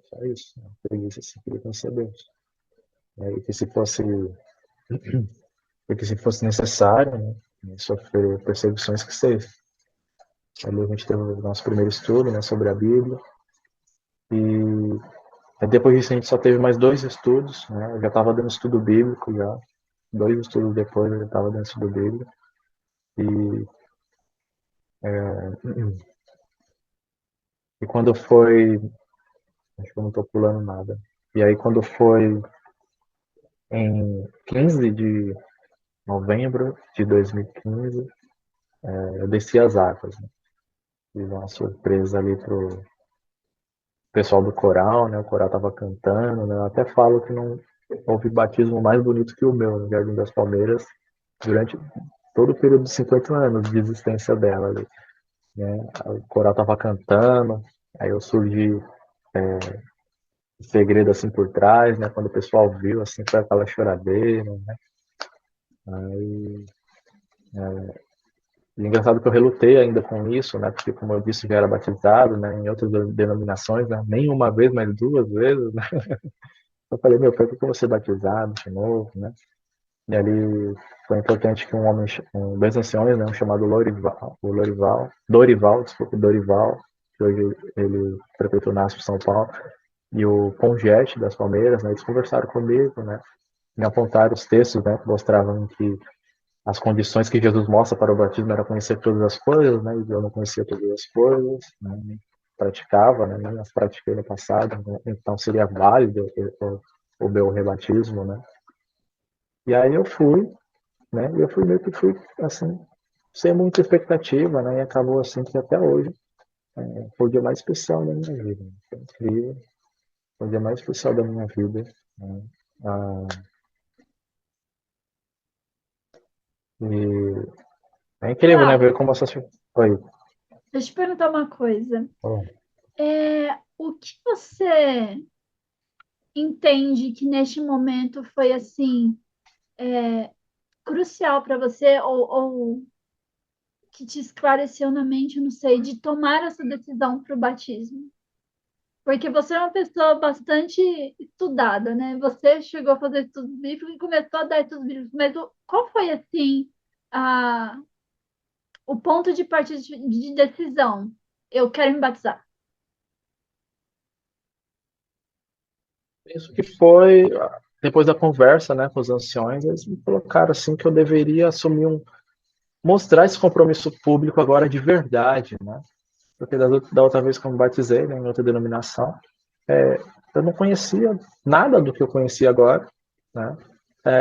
Só isso. Né? Eu disse assim, queria conhecer a Deus. E que se fosse necessário, né, sofrer perseguições que seja. Ali a gente teve o nosso primeiro estudo, né, sobre a Bíblia. E depois disso a gente só teve mais dois estudos, né? Eu já estava dando estudo bíblico já. Dois estudos depois eu já estava dando estudo bíblico. E, e quando foi. Acho que eu não estou pulando nada. E aí quando foi em 15 de novembro de 2015, eu desci as águas. Né? Fiz uma surpresa ali pro pessoal do coral, né? O coral tava cantando, né? Eu até falo que não houve batismo mais bonito que o meu no Jardim das Palmeiras durante todo o período de 50 anos de existência dela ali, né? O coral tava cantando, aí eu surgi segredo assim por trás, né? Quando o pessoal viu, assim, foi aquela choradeira, né? Aí, e engraçado que eu relutei ainda com isso, né? Porque, como eu disse, já era batizado, né? Em outras denominações, né? Nem uma vez, mas duas vezes, né? Eu falei, meu, por que eu vou ser batizado de novo, né? E ali foi importante que dois anciões, né? Um chamado Dorival, que hoje ele prefeitura o NASP São Paulo, e o Pongete das Palmeiras, né? Eles conversaram comigo, né? Me apontaram os textos, né? Que mostravam que as condições que Jesus mostra para o batismo era conhecer todas as coisas, né? E eu não conhecia todas as coisas, né? Nem praticava, né? Nem as pratiquei no passado, né? Então seria válido o meu rebatismo, né? E aí eu fui, né? E eu fui meio que fui assim, sem muita expectativa, né? E acabou assim que até hoje foi o dia mais especial da minha vida. Foi incrível, foi o dia mais especial da minha vida, né? Ah, e é incrível, né? Tiago, Ver como essas. Oi. deixa eu te perguntar uma coisa. Oh. O que você entende que neste momento foi assim crucial para você ou que te esclareceu na mente, eu não sei, de tomar essa decisão para o batismo? Porque você é uma pessoa bastante estudada, né? Você chegou a fazer estudos bíblicos e começou a dar estudos bíblicos, mas qual foi, assim, a, o ponto de partida de decisão? Eu quero me batizar. Isso que foi, depois da conversa, né, com os anciões, eles me colocaram assim que eu deveria assumir mostrar esse compromisso público agora de verdade, né? Porque da outra vez que eu me batizei, né, em outra denominação, eu não conhecia nada do que eu conhecia agora, né?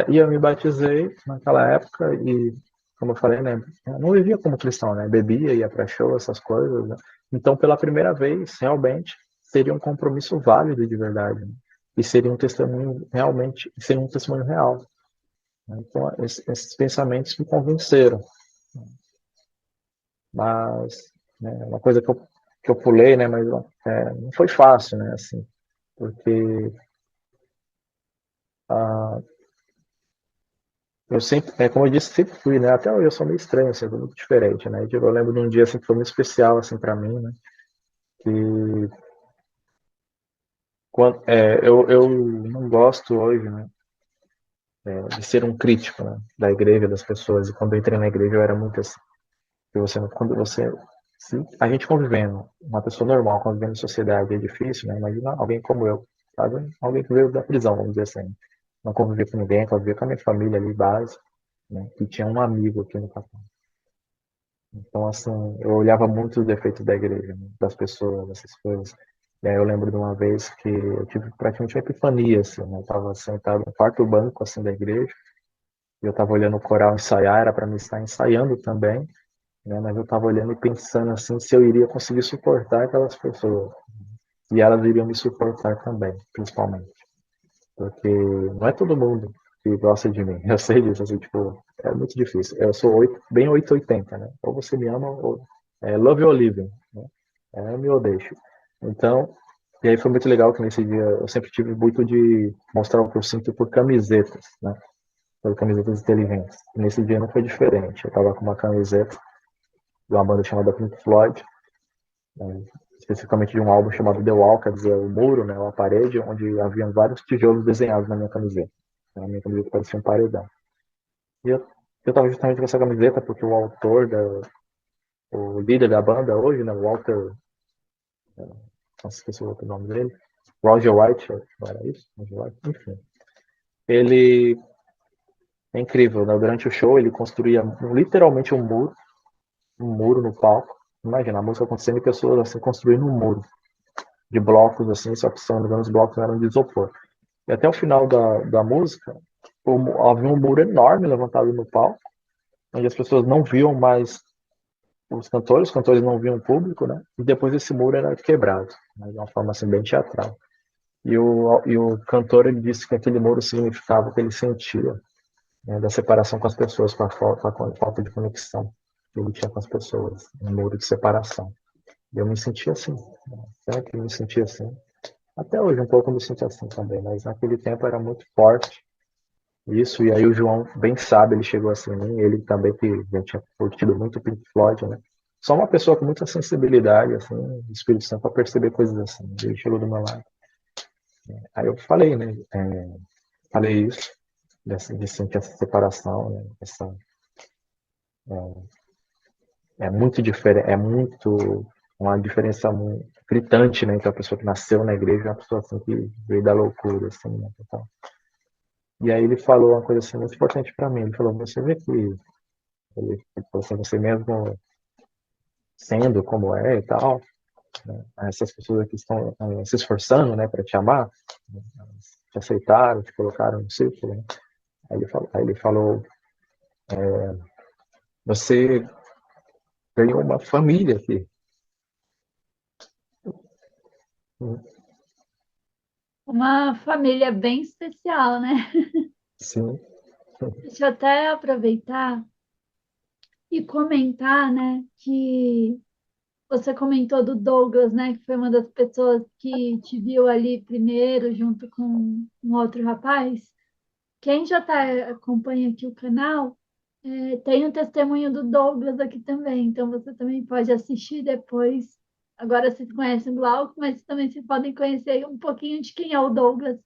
E eu me batizei naquela época e, como eu falei, né, eu não vivia como cristão, né? Bebia, ia para show, essas coisas, né? Então, pela primeira vez, realmente, seria um compromisso válido de verdade, né? E seria um testemunho realmente, seria um testemunho real, né? Então, esses pensamentos me convenceram, mas né, uma coisa que eu pulei, né, mas não foi fácil, né, assim, porque ah, eu sempre, como eu disse, sempre fui, né? Até hoje eu sou meio estranho, assim, eu muito diferente, né? Eu lembro de um dia assim que foi muito especial assim para mim, né? Que eu não gosto hoje, né? De ser um crítico, né? Da igreja, das pessoas. E quando eu entrei na igreja eu era muito assim. Que quando você, se a gente convivendo, uma pessoa normal convivendo em sociedade é difícil, né? Imagina alguém como eu, sabe? Alguém que veio da prisão, vamos dizer assim. Não convivia com ninguém, convivia com a minha família ali, base, né? E tinha um amigo aqui no Capão. Então, assim, eu olhava muito os defeitos da igreja, né, das pessoas, essas coisas. E aí eu lembro de uma vez que eu tive praticamente uma epifania, assim, né? Eu estava sentado no quarto banco, assim, da igreja, e eu estava olhando o coral ensaiar, era para mim estar ensaiando também, né? Mas eu estava olhando e pensando, assim, se eu iria conseguir suportar aquelas pessoas. E elas iriam me suportar também, principalmente. Porque não é todo mundo que gosta de mim. Eu sei disso, assim, tipo, é muito difícil. Eu sou bem 880, né? Ou você me ama, ou love or leave, né? Me ou deixo. Então, e aí foi muito legal que nesse dia eu sempre tive muito de mostrar o que eu sinto por camisetas, né? Por camisetas inteligentes. E nesse dia não foi diferente. Eu tava com uma camiseta de uma banda chamada Pink Floyd, né? Especificamente de um álbum chamado The Wall, quer dizer, o muro, né? Uma parede, onde haviam vários tijolos desenhados na minha camiseta. A minha camiseta parecia um paredão. E eu tava justamente com essa camiseta porque o autor, o líder da banda hoje, né? O Walter, não esqueci o outro nome dele, Roger White, não era isso? Roger White? Enfim. Ele é incrível, né? Durante o show ele construía literalmente um muro no palco. Imagina, a música acontecendo e pessoas assim construindo um muro de blocos assim, só que se não me engano os blocos eram de isopor. E até o final da música, havia um muro enorme levantado no palco, onde as pessoas não viam mais os cantores não viam o público, né? E depois esse muro era quebrado, né? De uma forma assim bem teatral. E o cantor ele disse que aquele muro significava o que ele sentia, né, da separação com as pessoas, com a falta de conexão que ele tinha com as pessoas, um muro de separação. E eu me sentia assim, né? Sempre me sentia assim. Até hoje um pouco eu me sinto assim também, mas naquele tempo era muito forte isso. E aí o João, bem sabe, ele chegou assim em mim, ele também que já tinha curtido muito o Pink Floyd, né? Só uma pessoa com muita sensibilidade, assim, do Espírito Santo para perceber coisas assim. Ele chegou do meu lado. Aí eu falei, né? Falei isso, de sentir essa separação, né? É muito diferente, é muito uma diferença muito gritante, né? Entre a pessoa que nasceu na igreja e uma pessoa assim que veio da loucura, assim, né? Então, e aí ele falou uma coisa assim muito importante para mim. Ele falou: você vê que Ele falou assim, você mesmo sendo como é e tal, né, essas pessoas aqui estão se esforçando, né, para te amar, né, te aceitaram, te colocaram no círculo, né? Aí ele falou, você ganhou uma família aqui. Uma família bem especial, né? Sim, Deixa eu até aproveitar e comentar, né, que você comentou do Douglas, né, que foi uma das pessoas que te viu ali primeiro, junto com um outro rapaz. Quem já acompanha aqui o canal, tem o testemunho do Douglas aqui também, então você também pode assistir depois. Agora vocês conhecem o Glauco, mas também vocês podem conhecer um pouquinho de quem é o Douglas.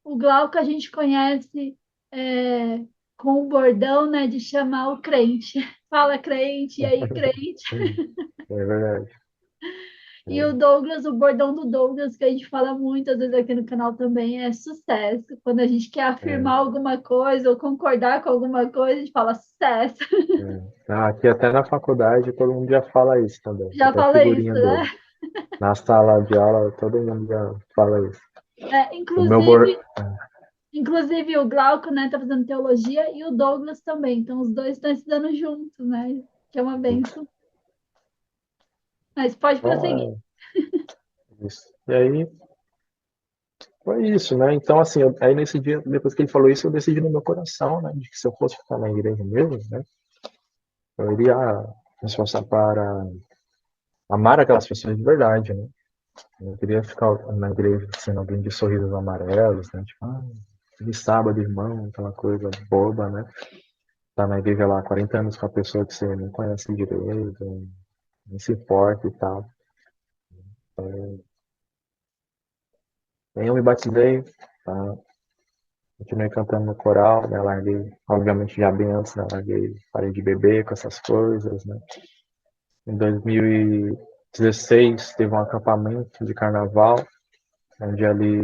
O Glauco a gente conhece é, com o bordão, né, de chamar o crente. Fala crente, e aí crente. sim, é verdade. E o Douglas, o bordão do Douglas, que a gente fala muitas vezes aqui no canal também, é sucesso. Quando a gente quer afirmar É, alguma coisa ou concordar com alguma coisa, a gente fala sucesso. Aqui até na faculdade todo mundo já fala isso também. Já Até fala isso, figurinha né? dele. Na sala de aula todo mundo já fala isso. É, O meu bor... inclusive o Glauco, né, tá fazendo teologia e o Douglas também. Então os dois estão estudando juntos, né? Que é uma benção. Mas pode prosseguir. Ah, isso. E aí foi isso, né? Então, assim, aí nesse dia, depois que ele falou isso, eu decidi no meu coração, né, de que se eu fosse ficar na igreja mesmo, né, eu iria me esforçar para amar aquelas pessoas de verdade, né? Eu não queria ficar na igreja sendo alguém de sorrisos amarelos, né? Tipo, de sábado, irmão, aquela coisa boba, né? Tá na igreja lá há 40 anos com a pessoa que você não conhece direito, não se importa e tal. Aí eu me batizei, tá? Continuei cantando no coral, né? Larguei, obviamente já bem antes, né? Larguei, parei de beber com essas coisas, né? Em 2016 teve um acampamento de carnaval, onde ali,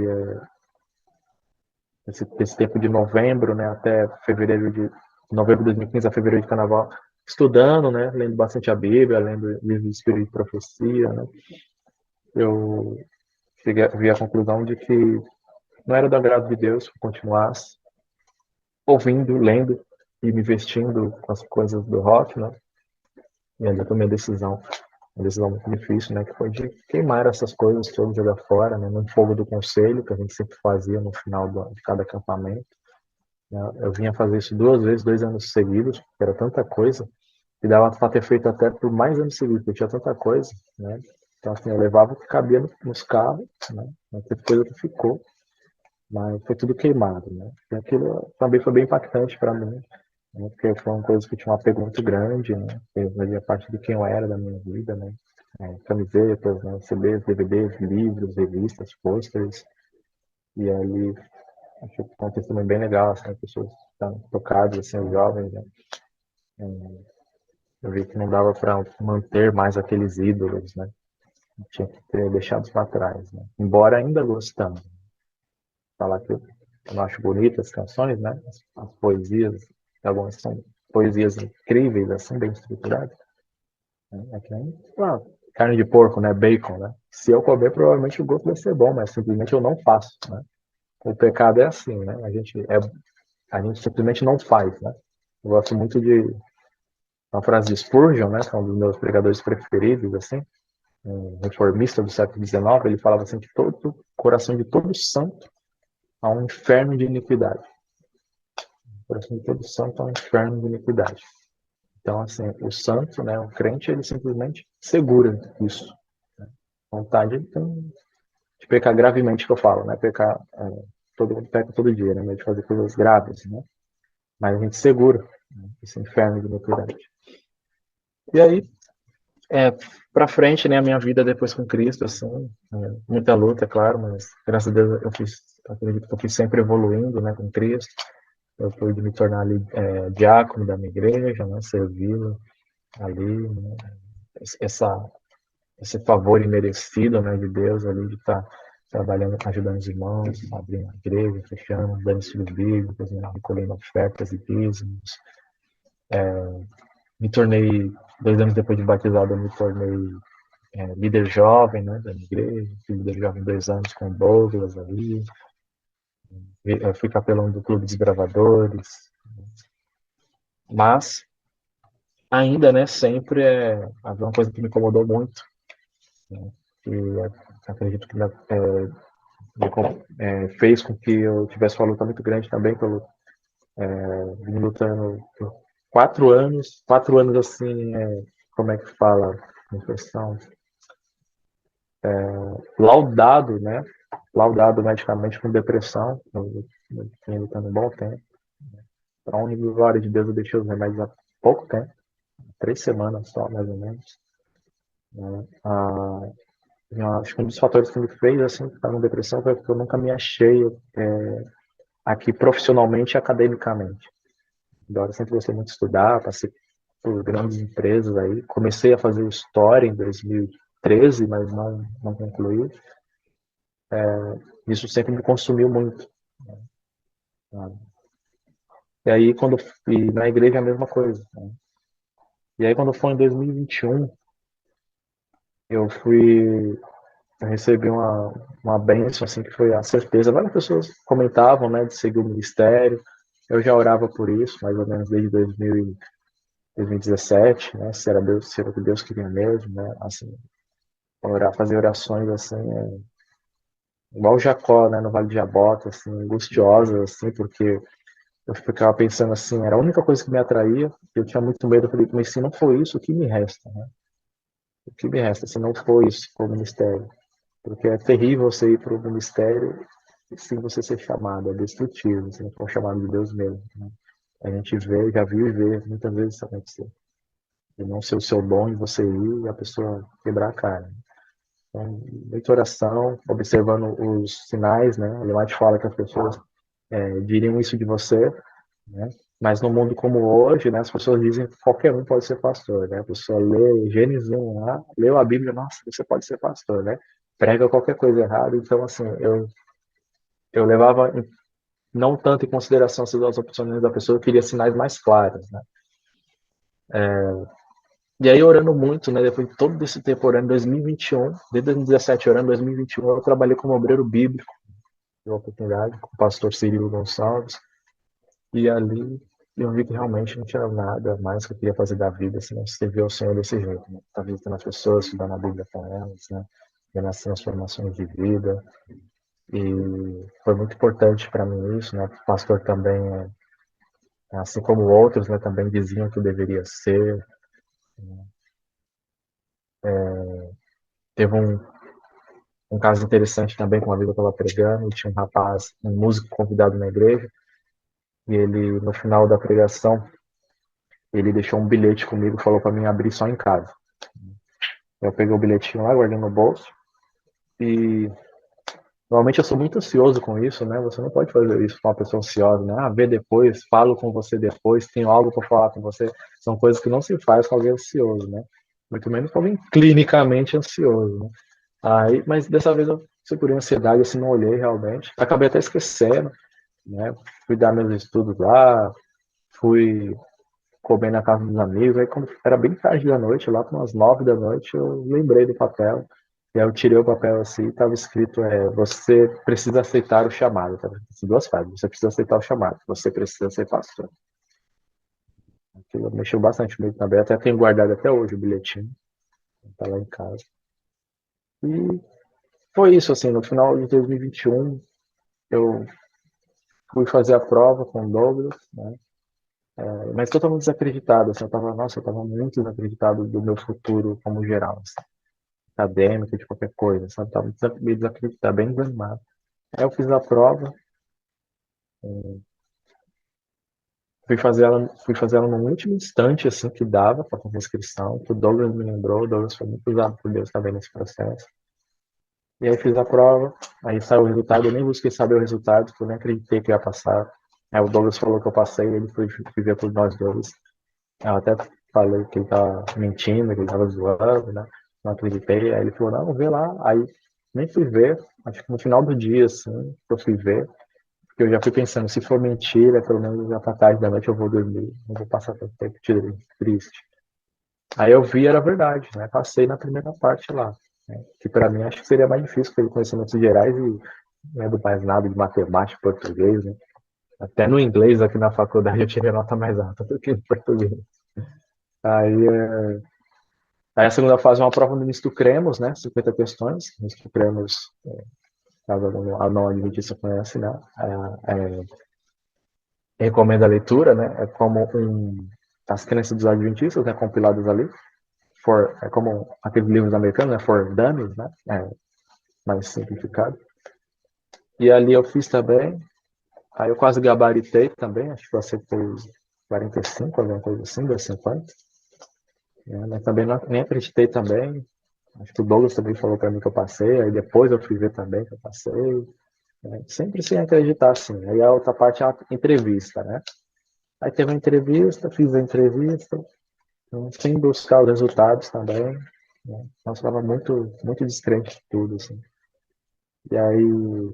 esse tempo de novembro, né? Até fevereiro de novembro de 2015 a fevereiro de carnaval, estudando, né? Lendo bastante a Bíblia, lendo livros de Espírito de Profecia, né? Eu vi a conclusão de que não era do agrado de Deus que eu continuasse ouvindo, lendo e me vestindo com as coisas do rock, né? E ali eu tomei a decisão, uma decisão muito difícil, né? Que foi de queimar essas coisas todas, jogar fora, né? No fogo do conselho, que a gente sempre fazia no final de cada acampamento. Né? Eu vinha fazer isso 2 vezes, 2 anos seguidos, porque era tanta coisa, e dava para ter feito até por mais anos seguidos, porque tinha tanta coisa, né? Então, assim, eu levava o que cabia nos carros, né? Mas teve coisa que ficou, mas foi tudo queimado, né? E aquilo também foi bem impactante para mim, né? Porque foi uma coisa que tinha um apego muito grande, né? Fazia parte de quem eu era, da minha vida, né? Camisetas, né? CDs, DVDs, livros, revistas, pôsteres, e ali acho que foi um testemunho bem legal, assim, as pessoas estão tocadas, assim, os jovens, né? Eu vi que não dava para manter mais aqueles ídolos, né? Tinha que ter deixado para trás, né? Embora ainda gostando. Falar que eu não acho bonitas as canções, né? As poesias, algumas são poesias incríveis, assim, bem estruturadas. Né? É que nem carne de porco, né? Bacon, né? Se eu comer, provavelmente o gosto vai ser bom, mas simplesmente eu não faço, né? O pecado é assim, né? A gente simplesmente não faz, né? Eu gosto muito de uma frase de Spurgeon, né? Que é um dos meus pregadores preferidos, assim, um reformista do século XIX. Ele falava assim que todo coração de todo santo há um inferno de iniquidade. O coração de todo santo há um inferno de iniquidade. Então, assim, o santo, né, o crente, ele simplesmente segura isso. Né? Vontade de pecar gravemente, que eu falo, né? Pecar, todo mundo peca todo dia, né? De fazer coisas graves, né? Mas a gente segura, né, esse inferno de iniquidade. E aí, pra frente, né, a minha vida depois com Cristo, assim, muita luta, é claro, mas graças a Deus acredito que eu fui sempre evoluindo, né, com Cristo. Eu pude me tornar ali diácono da minha igreja, né, servi-lo ali, né, esse favor imerecido, né, de Deus ali, de estar trabalhando, ajudando os irmãos, abrindo a igreja, fechando, dando estudos bíblicos, né, recolhendo ofertas e dízimos, Me tornei, 2 anos depois de batizado, eu me tornei líder jovem, né, da minha igreja. Fui líder jovem 2 anos com o Douglas ali. Eu fui capelão do Clube dos Gravadores. Mas, ainda, né, sempre havia uma coisa que me incomodou muito, né, que acredito que fez com que eu tivesse uma luta muito grande também pelo vim lutando por 4 anos, 4 anos assim, como é que fala, infecção, laudado, né, laudado medicamente com depressão, eu tinha lutando um bom tempo, para a glória de Deus eu deixei os remédios há pouco tempo, 3 semanas só, mais ou menos, né? Acho que um dos fatores que me fez assim ficar com depressão foi porque eu nunca me achei aqui profissionalmente e academicamente. Embora eu sempre gostei muito de estudar, passei por grandes empresas aí. Comecei a fazer história em 2013, mas não concluí. Isso sempre me consumiu muito. Né? E aí, e na igreja a mesma coisa. Né? E aí, quando foi em 2021, eu fui eu recebi uma bênção, assim, que foi a certeza. Várias pessoas comentavam, né, de seguir o ministério. Eu já orava por isso, mais ou menos desde 2017, né, se era Deus, se era o que Deus queria mesmo, né, assim, orar, fazer orações, assim, igual Jacó, né, no Vale de Jabota, assim, angustiosas, assim, porque eu ficava pensando assim, era a única coisa que me atraía, eu tinha muito medo, eu falei, mas se não for isso, o que me resta, né? O que me resta se não for isso, for o ministério? Porque é terrível você ir para o ministério sem você ser chamado, é destrutivo, se não for chamado de Deus mesmo. Né? A gente vê, já viu e vê muitas vezes isso acontecer. E não ser o seu dom e você ir e a pessoa quebrar a cara. Então, muita oração, observando os sinais, né? A Limite fala que as pessoas diriam isso de você, né? Mas no mundo como hoje, né, as pessoas dizem que qualquer um pode ser pastor, né? A pessoa lê Gênesis 1 lá, leu a Bíblia, nossa, você pode ser pastor, né? Prega qualquer coisa errada, então assim, eu levava não tanto em consideração as opções da pessoa, eu queria sinais mais claros, né? E aí orando muito, né, depois de todo esse tempo orando, em 2021, desde 2017 orando, em 2021 eu trabalhei como obreiro bíblico, tive a oportunidade, com o pastor Cirilo Gonçalves, e ali eu vi que realmente não tinha nada mais que eu queria fazer da vida, assim, não servir ao Senhor desse jeito, né? Tá visitando as pessoas, estudando a Bíblia com elas, né? Vendo as transformações de vida, e foi muito importante para mim isso, né? O pastor também, assim como outros, né, também diziam que deveria ser. Teve um caso interessante também com uma vida que eu estava pregando, e tinha um rapaz, um músico convidado na igreja, e ele, no final da pregação, ele deixou um bilhete comigo, falou para mim abrir só em casa. Eu peguei o bilhetinho lá, guardei no bolso, e normalmente eu sou muito ansioso com isso, né? Você não pode fazer isso com uma pessoa ansiosa, né? Ah, vê depois, falo com você depois, tenho algo para falar com você. São coisas que não se faz com alguém ansioso, né? Muito menos com alguém clinicamente ansioso, né? Aí, mas dessa vez eu segurei a ansiedade, assim, não olhei realmente. Acabei até esquecendo, né? Fui dar meus estudos lá, fui comer na casa dos amigos. Aí, quando era bem tarde da noite, lá para umas 9 da noite, eu lembrei do papel. E aí eu tirei o papel assim, estava escrito: você precisa aceitar o chamado. Tava escrito 2 frases: você precisa aceitar o chamado, você precisa ser pastor. Aquilo mexeu bastante comigo também. Até tenho guardado até hoje o bilhetinho, tá lá em casa. E foi isso, assim, no final de 2021, eu fui fazer a prova com o Douglas, né? Mas totalmente desacreditado, assim, eu tava muito desacreditado do meu futuro como geral, assim, acadêmico, de qualquer coisa, sabe? Tava meio desacreditado, bem desanimado. Aí eu fiz a prova, fui fazer ela no último instante, assim, que dava para fazer a inscrição, que o Douglas me lembrou, o Douglas foi muito usado por Deus também nesse processo. E aí fiz a prova, aí saiu o resultado, eu nem busquei saber o resultado, porque eu nem acreditei que ia passar. Aí o Douglas falou que eu passei, ele foi ver por nós dois. Eu até falei que ele tava mentindo, que ele tava zoando, né? Não acreditei. Aí ele falou, não, vê lá. Aí nem fui ver, acho que no final do dia, assim, eu fui ver. Porque eu já fui pensando, se for mentira, pelo menos já tá tarde da noite eu vou dormir. Não vou passar tanto tempo triste. Aí eu vi, era verdade, né? Passei na primeira parte lá, né? Que para mim acho que seria mais difícil, porque conhecimentos gerais e não lembro mais nada de matemática, português, né? Até no inglês aqui na faculdade eu tirei nota mais alta do que no português. Aí, aí a segunda fase é uma prova no misto Cremos, né? 50 questões. Misto Cremos, caso a não adventista conhece, né? Recomenda a leitura, né? É como as crenças dos adventistas, né? Compiladas ali. É como aqueles livros americanos, né? For Dummies, né? Mais simplificado. E ali eu fiz também. Aí eu quase gabaritei também. Acho que você fez 45, alguma coisa assim, das 50. Mas também nem acreditei também. Acho que o Douglas também falou para mim que eu passei. Aí depois eu fui ver também que eu passei. Sempre sem acreditar, assim. Aí a outra parte é a entrevista, né? Aí teve a entrevista, fiz a entrevista, sem buscar os resultados também. Né? Eu estava muito, muito descrente de tudo, assim. E aí,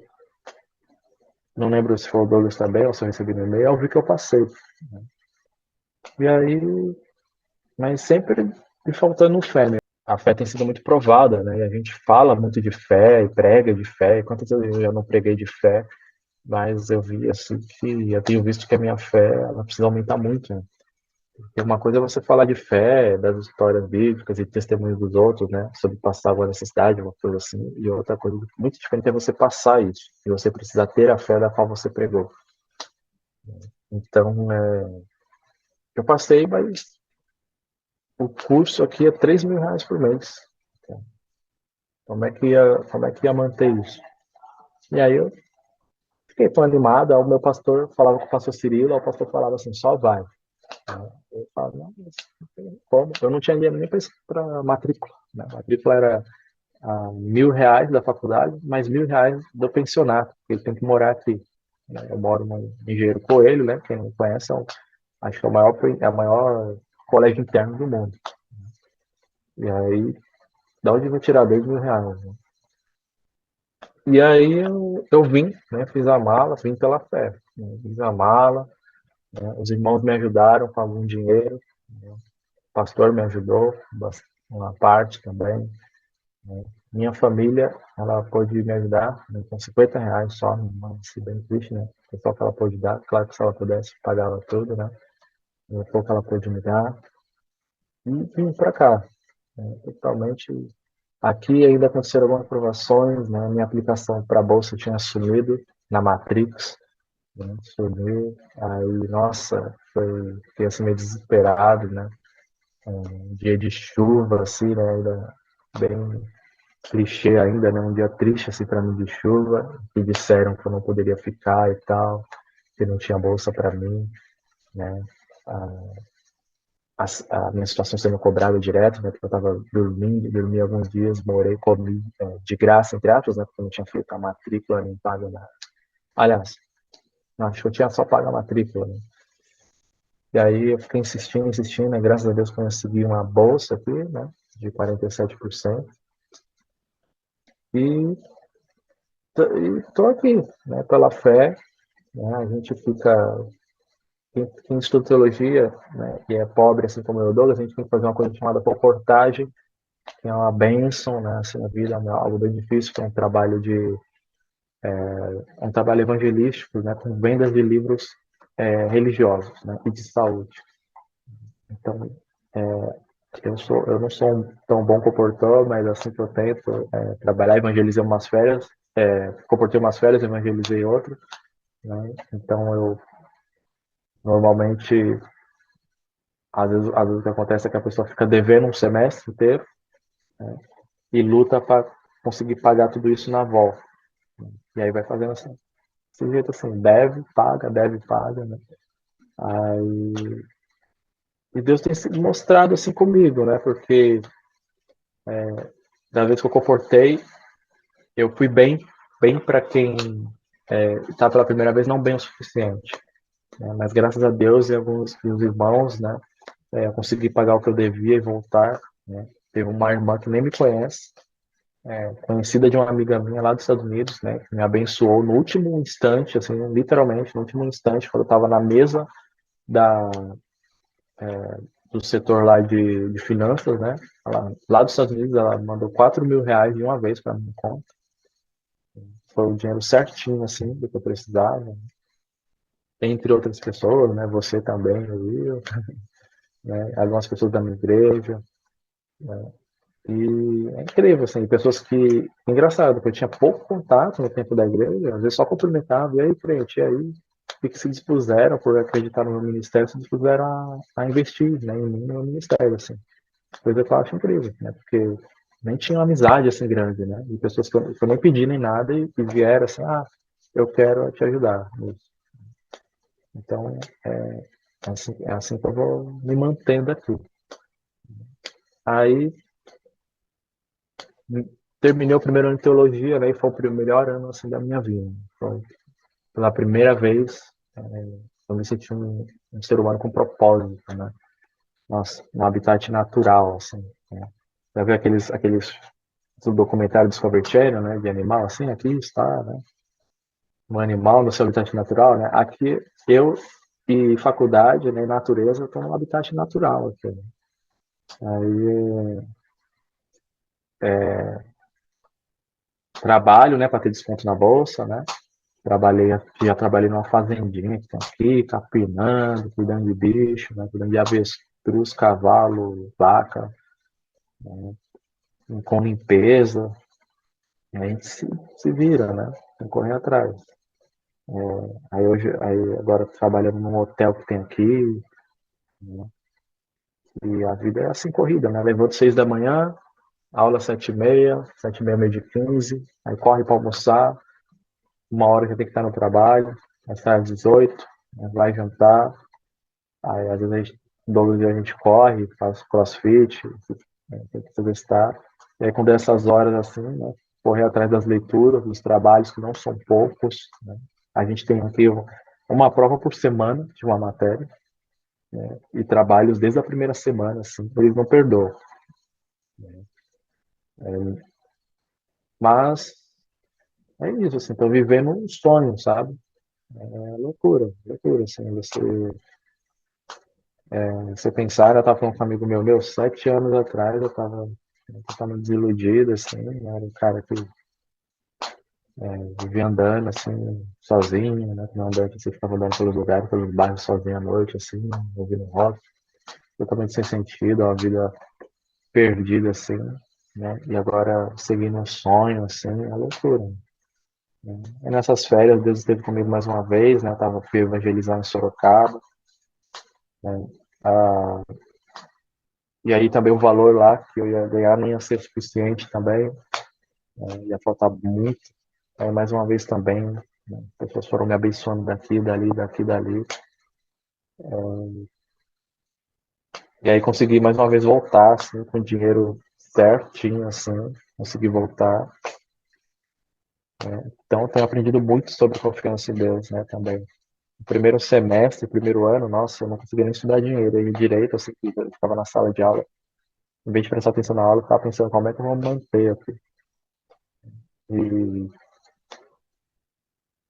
não lembro se foi o Douglas também, ou se eu recebi no e-mail, eu vi que eu passei. Né? E aí, mas sempre me faltando fé, né? A fé tem sido muito provada, né? E a gente fala muito de fé e prega de fé. Quantas vezes eu já não preguei de fé, mas eu vi assim que eu tenho visto que a minha fé ela precisa aumentar muito. Né? Porque uma coisa é você falar de fé, das histórias bíblicas e testemunhos dos outros, né? Sobre passar alguma necessidade, uma coisa assim. E outra coisa muito diferente é você passar isso. E você precisa ter a fé da qual você pregou. Então, eu passei, mas o curso aqui é R$ 3.000 por mês. Como é que ia manter isso? E aí eu fiquei tão animado, aí o meu pastor falava com o pastor Cirilo, aí o pastor falava assim, só vai. Eu falava, não, mas como? Eu não tinha dinheiro nem para matrícula. Né? A matrícula era R$ 1.000 da faculdade, mais R$ 1.000 do pensionato, porque ele tem que morar aqui. Né? Eu moro no Engenheiro Coelho, né? Quem não conhece, acho que é o maior colégio interno do mundo. E aí, da onde eu vou tirar R$ 2.000? Né? E aí eu vim, né? Fiz a mala, vim pela fé. Né? Fiz a mala, né? Os irmãos me ajudaram com algum dinheiro, né? O pastor me ajudou, uma parte também. Né? Minha família, ela pôde me ajudar, né? Com R$ 50 só, não se bem triste, né? Foi só que ela pôde dar, claro que se ela pudesse, pagava tudo, né? O pouco ela pôde me dar. E vim para cá, né? Totalmente. Aqui ainda aconteceram algumas aprovações, né? Minha aplicação para a bolsa tinha sumido na Matrix, né? Sumiu. Aí, nossa, fiquei assim meio desesperado, né? Um dia de chuva, assim, né? Ainda bem clichê ainda, né? Um dia triste, assim, para mim de chuva, que disseram que eu não poderia ficar e tal, que não tinha bolsa para mim, né? A minha situação sendo cobrada direto, né? Porque eu estava dormi alguns dias, morei, comi de graça, entre aspas, né? Porque eu não tinha feito a matrícula nem pago nada. Aliás, não, acho que eu tinha só pago a matrícula, né? E aí eu fiquei insistindo, insistindo, né? Graças a Deus consegui uma bolsa aqui, né? De 47%. E estou aqui, né? Pela fé, né? A gente fica. Quem estuda teologia, né? E é pobre, assim como eu, Douglas, a gente tem que fazer uma coisa chamada reportagem, que é uma bênção, né? Assim, na vida, é algo bem difícil, que é um trabalho evangelístico, né? Com vendas de livros religiosos, né? E de saúde. Então, eu não sou um tão bom comportor, mas assim que eu tento trabalhar, evangelizei umas férias, comportei umas férias, evangelizei outras, né? Então eu normalmente, às vezes o que acontece é que a pessoa fica devendo um semestre inteiro, né? E luta para conseguir pagar tudo isso na volta. E aí vai fazendo assim, desse jeito assim, deve, paga, né? Aí, e Deus tem se mostrado assim comigo, né? Porque da vez que eu comportei, eu fui bem para quem está pela primeira vez, não bem o suficiente. Né? Mas graças a Deus e alguns irmãos, né? Eu consegui pagar o que eu devia e voltar. Né? Teve uma irmã que nem me conhece, conhecida de uma amiga minha lá dos Estados Unidos, né? Que me abençoou no último instante, assim, literalmente, no último instante, quando eu estava na mesa da, do setor lá de finanças, né? Lá dos Estados Unidos, ela mandou R$ 4.000 de uma vez para minha conta. Foi o dinheiro certinho, assim, do que eu precisava. Entre outras pessoas, né? Você também, eu, né? Algumas pessoas da minha igreja. E é incrível, assim, pessoas que. Engraçado, que eu tinha pouco contato no tempo da igreja, às vezes só cumprimentava, e aí, crente, e aí, e que se dispuseram, por acreditar no meu ministério, se dispuseram a investir, né, em mim, no meu ministério, assim. Coisa que eu acho incrível, né, porque nem tinha uma amizade, assim, grande, né, e pessoas que eu nem pedi nem nada e vieram, assim, eu quero te ajudar nisso. Então, é assim que eu vou me mantendo aqui. Aí, terminei o primeiro ano de teologia, né, e foi o melhor ano assim da minha vida. Foi, pela primeira vez, eu me senti um ser humano com propósito, né? Nossa, um habitat natural, assim. Né? Já viu aqueles do documentário Discovery Channel, né, de animal, assim, aqui está, né? Um animal no seu habitat natural, né? Aqui eu e faculdade, né, natureza, estão no habitat natural aqui. Né? Aí trabalho, né, para ter desconto na bolsa, né? Já trabalhei numa fazendinha que tem aqui, capinando, cuidando de bicho, né, cuidando de avestruz, cavalo, vaca, com limpeza. E a gente se vira, né? Tem que correr atrás. Aí agora trabalhando num hotel que tem aqui, né, e a vida é assim corrida, né? Levanto 6 da manhã, aula 7h30, 7h30, meio de 15, aí corre para almoçar, 1 hora já tem que estar no trabalho, mais tarde 18, né, vai jantar. Aí, às vezes, Douglas e a gente corre, faz crossfit, né, tem que se exercitar. E aí, quando é essas horas assim, né, correr atrás das leituras, dos trabalhos, que não são poucos. Né? A gente tem aqui uma prova por semana de uma matéria, e trabalhos desde a primeira semana, assim, eles não perdoam. Mas é isso, assim, tô vivendo um sonho, sabe? É loucura, loucura, assim, você pensar, eu tava falando com um amigo meu, 7 anos atrás eu tava totalmente desiludido, assim, né? Era um cara que vivia andando, assim, sozinho, né? Não andando, assim, ficava andando pelos lugares, pelos bairros sozinho à noite, assim, ouvindo rock, totalmente sem sentido, uma vida perdida, assim, né? E agora seguindo um sonho, assim, é loucura. Né? E nessas férias, Deus esteve comigo mais uma vez, né? Eu tava fui evangelizar em Sorocaba, né? Ah, e aí também o valor lá que eu ia ganhar nem ia ser suficiente também, ia faltar muito. Aí mais uma vez também, né, pessoas foram me abençoando daqui, dali, daqui, dali. E aí consegui mais uma vez voltar, assim, com o dinheiro certinho, assim, consegui voltar. Então eu tenho aprendido muito sobre confiança em Deus, né, também. O primeiro semestre, primeiro ano, nossa, eu não conseguia nem estudar dinheiro. Aí direito, assim, eu ficava na sala de aula, em vez de prestar atenção na aula, eu ficava pensando como é que eu vou manter aqui. E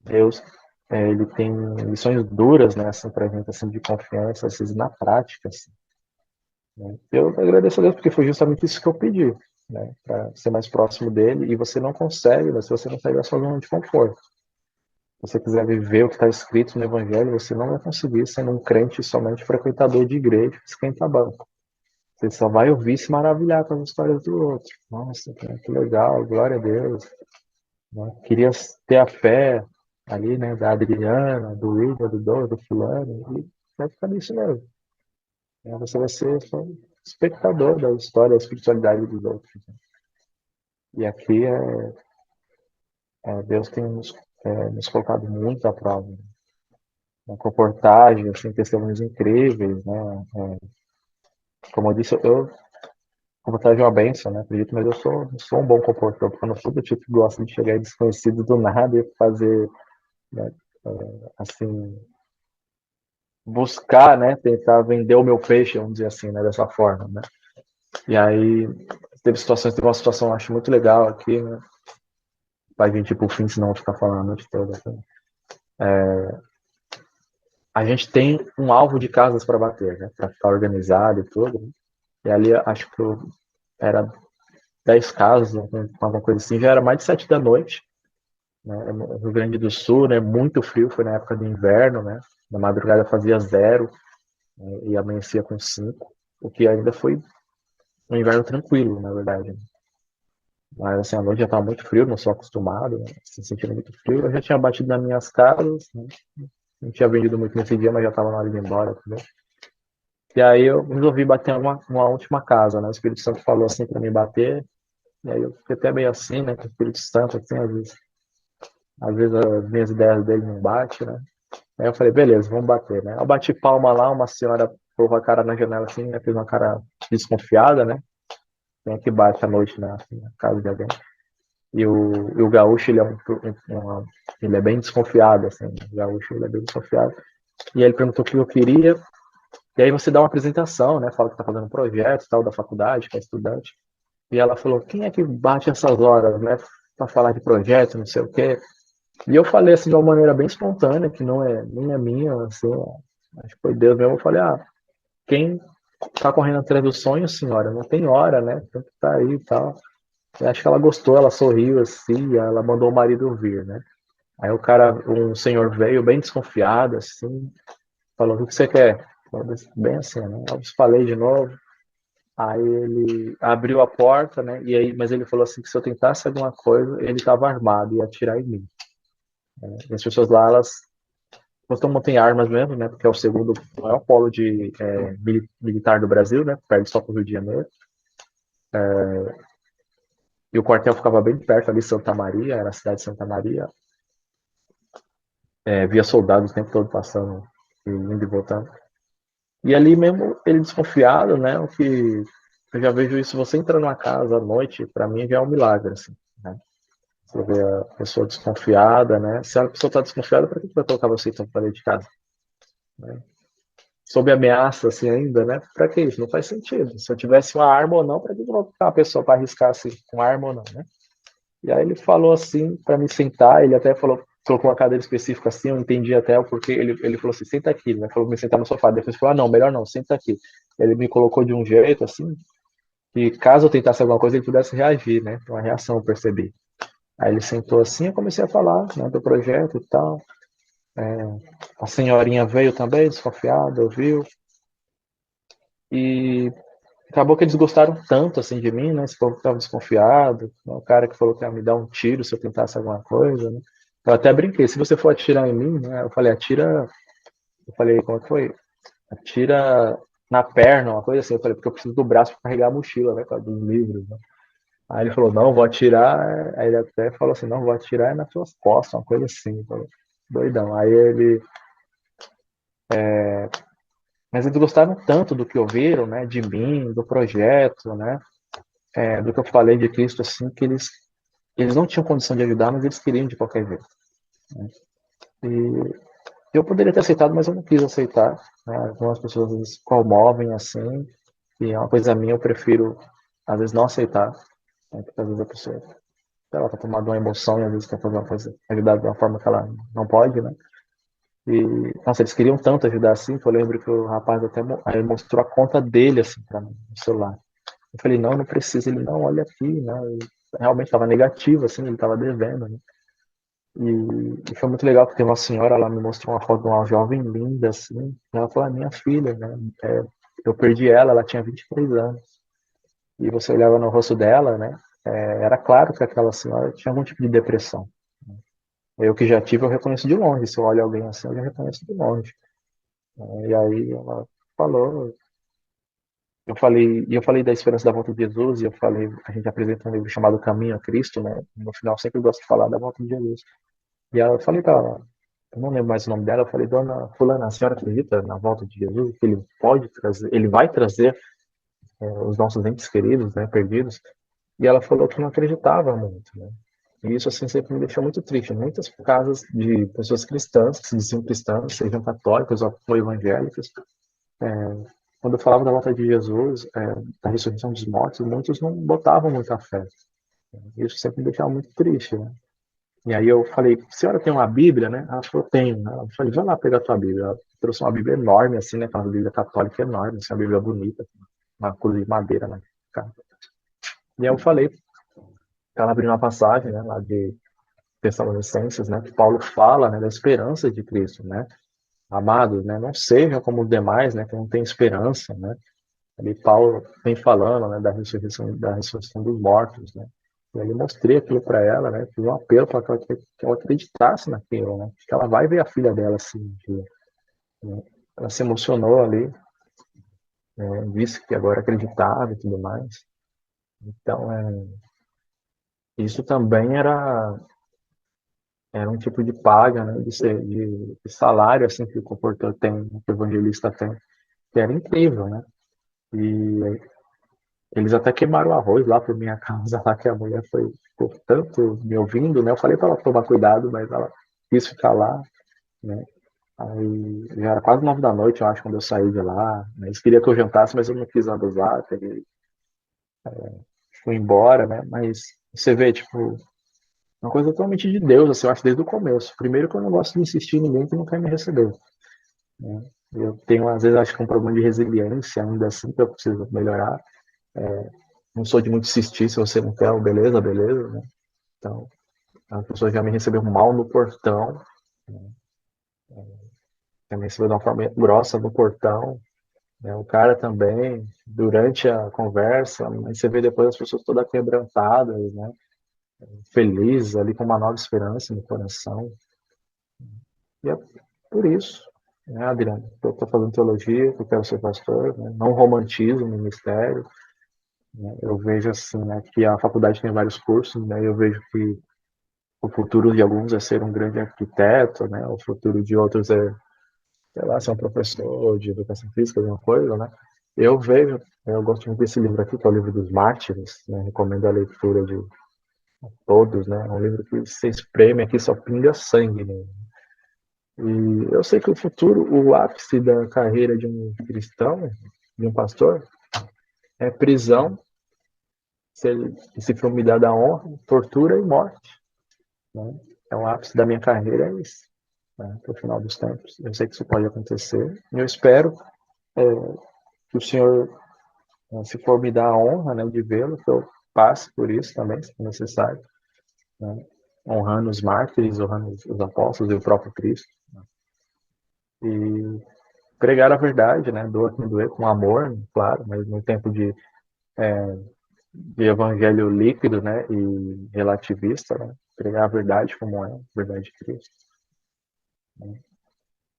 Deus, ele tem lições duras, né, assim, pra gente, assim, de confiança, assim, na prática, assim, né? Eu agradeço a Deus porque foi justamente isso que eu pedi, né, para ser mais próximo dele, e você não consegue, mas se você não sair da sua zona de conforto. Se você quiser viver o que está escrito no Evangelho, você não vai conseguir sendo um crente somente frequentador de igreja, esquenta banco. Você só vai ouvir e se maravilhar com as histórias do outro. Nossa, que legal, glória a Deus. Né? Queria ter a fé ali, né, da Adriana, do William, do Douglas, do fulano, e vai ficar nisso mesmo. Né? Você vai ser só um espectador da história, da espiritualidade dos outros. Né? E aqui Deus tem nos colocado muito à prova. Né? Uma comportagem, assim, testemunhos incríveis, né? Como eu disse, comportagem é uma benção, né? Acredito, mas eu sou um bom comportador, porque eu não sou do tipo que gosta de chegar desconhecido do nada e fazer, né, assim, buscar, né, tentar vender o meu peixe, vamos dizer assim, né, dessa forma, né? E aí teve uma situação, eu acho muito legal aqui, né? Vai vir tipo o fim, senão eu vou ficar falando a noite toda. Assim. a gente tem um alvo de casas para bater, né? Para ficar organizado e tudo. Né? E ali, acho que era 10 casas, alguma coisa assim, já era mais de 7 da noite, né? No Rio Grande do Sul, né? Muito frio, foi na época do inverno, né? Na madrugada fazia 0, né? E amanhecia com 5, o que ainda foi um inverno tranquilo, na verdade. Né? Mas assim, a noite já estava muito frio, não sou acostumado, né? Se sentindo muito frio. Eu já tinha batido nas minhas casas, né? Não tinha vendido muito nesse dia, mas já estava na hora de ir embora também. E aí eu resolvi bater uma última casa, né? O Espírito Santo falou assim para mim bater, e aí eu fiquei até meio assim, né? Com o Espírito Santo, assim, às vezes as minhas ideias dele não batem, né? Aí eu falei, beleza, vamos bater, né? Eu bati palma lá, uma senhora colocou a cara na janela assim, né? Fez uma cara desconfiada, né? Quem é que bate à noite na casa de alguém? E o gaúcho, ele é bem desconfiado, assim, o gaúcho, ele é bem desconfiado. E aí ele perguntou o que eu queria, e aí você dá uma apresentação, né, fala que tá fazendo um projeto, tal, da faculdade, que é estudante, e ela falou, quem é que bate essas horas, né, para falar de projeto, não sei o quê. E eu falei, assim, de uma maneira bem espontânea, que não é nem a minha, assim, acho que foi Deus mesmo, eu falei, quem tá correndo atrás do sonho, senhora, não tem hora, né, tem que tá aí e tal. Eu acho que ela gostou, ela sorriu assim, ela mandou o marido vir, né? Aí o cara, um senhor veio bem desconfiado, assim, falou, o que você quer? Falei, bem assim, né? Eu falei de novo. Aí ele abriu a porta, né? E aí, mas ele falou assim que se eu tentasse alguma coisa, ele estava armado e ia atirar em mim. E as pessoas lá, elas costumam ter armas mesmo, né? Porque é o segundo maior polo de militar do Brasil, né? Perde só para o Rio de Janeiro. E o quartel ficava bem perto ali, Santa Maria, era a cidade de Santa Maria. Via soldados o tempo todo passando, indo e voltando. E ali mesmo, ele desconfiado, né? O que eu já vejo isso, você entra numa casa à noite, para mim já é um milagre, assim, né? Você vê a pessoa desconfiada, né? Se a pessoa está desconfiada, para que vai colocar você então para dentro de casa? Né? Sob ameaça, assim, ainda, né? Para que isso? Não faz sentido. Se eu tivesse uma arma ou não, para que eu vou colocar uma pessoa para arriscar assim, com arma ou não, né? E aí ele falou assim para me sentar, ele até falou, colocou uma cadeira específica assim, eu entendi até o porquê, ele falou assim, senta aqui, né? Falou pra me sentar no sofá, depois falou, não, melhor não, senta aqui. Ele me colocou de um jeito assim, que caso eu tentasse alguma coisa, ele pudesse reagir, né? Uma reação, eu percebi. Aí ele sentou assim, eu comecei a falar, né, do projeto e tal. A senhorinha veio também, desconfiada, ouviu, e acabou que eles gostaram tanto assim de mim, né? Esse povo que estava desconfiado, né? O cara que falou que ia me dar um tiro se eu tentasse alguma coisa, né? Eu até brinquei, se você for atirar em mim, né? Eu falei, atira. Eu falei, como é que foi? Atira na perna, uma coisa assim. Eu falei, porque eu preciso do braço para carregar a mochila, né? Dos livros, né? Aí ele falou, não, vou atirar. Aí ele até falou assim, não, vou atirar nas suas costas, uma coisa assim. Eu falei, doidão. Aí ele. Mas eles gostaram tanto do que ouviram, né? De mim, do projeto, né? Do que eu falei de Cristo, assim, que eles não tinham condição de ajudar, mas eles queriam de qualquer jeito. Né? E eu poderia ter aceitado, mas eu não quis aceitar. Né? Algumas pessoas às vezes comovem assim, e é uma coisa minha, eu prefiro, às vezes, não aceitar. Né? Porque às vezes a pessoa, ela está tomando uma emoção e às vezes quer fazer uma coisa, ajudar de uma forma que ela não pode, né? E, nossa, eles queriam tanto ajudar assim, que eu lembro que o rapaz até aí mostrou a conta dele, assim, para mim, no celular. Eu falei, não, não precisa. Ele, não, olha aqui, né? E realmente estava negativo, assim, ele estava devendo, né? E foi muito legal, porque uma senhora, ela me mostrou uma foto de uma jovem linda, assim, e ela falou, minha filha, né? Eu perdi ela, ela tinha 23 anos. E você olhava no rosto dela, né? Era claro que aquela senhora tinha algum tipo de depressão. Eu que já tive, eu reconheço de longe. Se eu olho alguém assim, eu já reconheço de longe. E aí ela falou, eu falei da esperança da volta de Jesus, e eu falei, a gente apresenta um livro chamado Caminho a Cristo, né? No final sempre gosto de falar da volta de Jesus. E aí eu falei para ela, eu não lembro mais o nome dela, eu falei, dona Fulana, a senhora acredita na volta de Jesus, que ele pode trazer, ele vai trazer os nossos entes queridos, né, perdidos? E ela falou que não acreditava muito, né? E isso assim sempre me deixou muito triste. Muitas casas de pessoas cristãs, que se diziam cristãs, sejam católicas ou evangélicas, quando eu falava da volta de Jesus, da ressurreição dos mortos, muitos não botavam muita fé. Isso sempre me deixava muito triste, né? E aí eu falei, senhora tem uma Bíblia, né? Ela falou, tenho. Ela falei, vai lá pegar a tua Bíblia. Ela trouxe uma Bíblia enorme, assim, né? Uma Bíblia católica enorme, assim, uma Bíblia bonita, uma cruz de madeira, né? E aí eu falei, ela abriu uma passagem, né, lá de Tessalonicenses, né? Que Paulo fala, né, da esperança de Cristo, né? Amados, né? Não sejam como os demais, né? Que não tem esperança, né? Ali Paulo vem falando, né, da ressurreição dos mortos, né? E aí eu mostrei aquilo para ela, né? Fiz um apelo para que ela acreditasse naquilo, né? Que ela vai ver a filha dela assim, né? Ela se emocionou ali, né? Disse que agora acreditava e tudo mais. Então, isso também era um tipo de paga, né? De salário assim que o comportor tem, que o evangelista tem, que era incrível, né? E eles até queimaram o arroz lá por minha causa, lá que a mulher ficou tanto me ouvindo, né? Eu falei para ela tomar cuidado, mas ela quis ficar lá, né? Aí já era quase 9 da noite, eu acho, quando eu saí de lá. Né? Eles queriam que eu jantasse, mas eu não quis abusar, peguei, fui embora, né? Mas você vê, tipo, uma coisa totalmente de Deus, assim, eu acho, desde o começo. Primeiro que eu não gosto de insistir em ninguém que não quer me receber, né? Eu tenho, às vezes, acho que um problema de resiliência ainda assim, que eu preciso melhorar. Não sou de muito insistir, se você não quer, beleza, beleza, né? Então, a pessoa já me recebeu mal no portão, já me recebeu de uma forma grossa no portão, né? O cara também, durante a conversa, mas você vê depois as pessoas todas quebrantadas, né? Felizes, ali com uma nova esperança no coração. E é por isso, né, Adriano, que eu estou fazendo teologia, que eu quero ser pastor, né? Não romantizo o ministério, né? Eu vejo assim, né, que a faculdade tem vários cursos, né? Eu vejo que o futuro de alguns é ser um grande arquiteto, né? O futuro de outros é, sei lá, ser um professor de educação física, alguma coisa, né? Eu vejo, eu gosto muito desse livro aqui, que é o livro dos Mártires, né? Recomendo a leitura de todos, né? É um livro que você espreme aqui, só pinga sangue, né? E eu sei que o futuro, o ápice da carreira de um cristão, de um pastor, é prisão, se for me dada a honra, tortura e morte, né? É o ápice da minha carreira, é isso, né? Para o final dos tempos. Eu sei que isso pode acontecer. Eu espero é, que o Senhor, se for me dar a honra, né, de vê-lo, que eu passe por isso também, se for necessário, né? Honrando os mártires, honrando os apóstolos e o próprio Cristo. Né? E pregar a verdade, né? Doa quem doer, com amor, claro, mas no tempo de evangelho líquido, né? E relativista, né? Pregar a verdade como é, a verdade de Cristo. Né?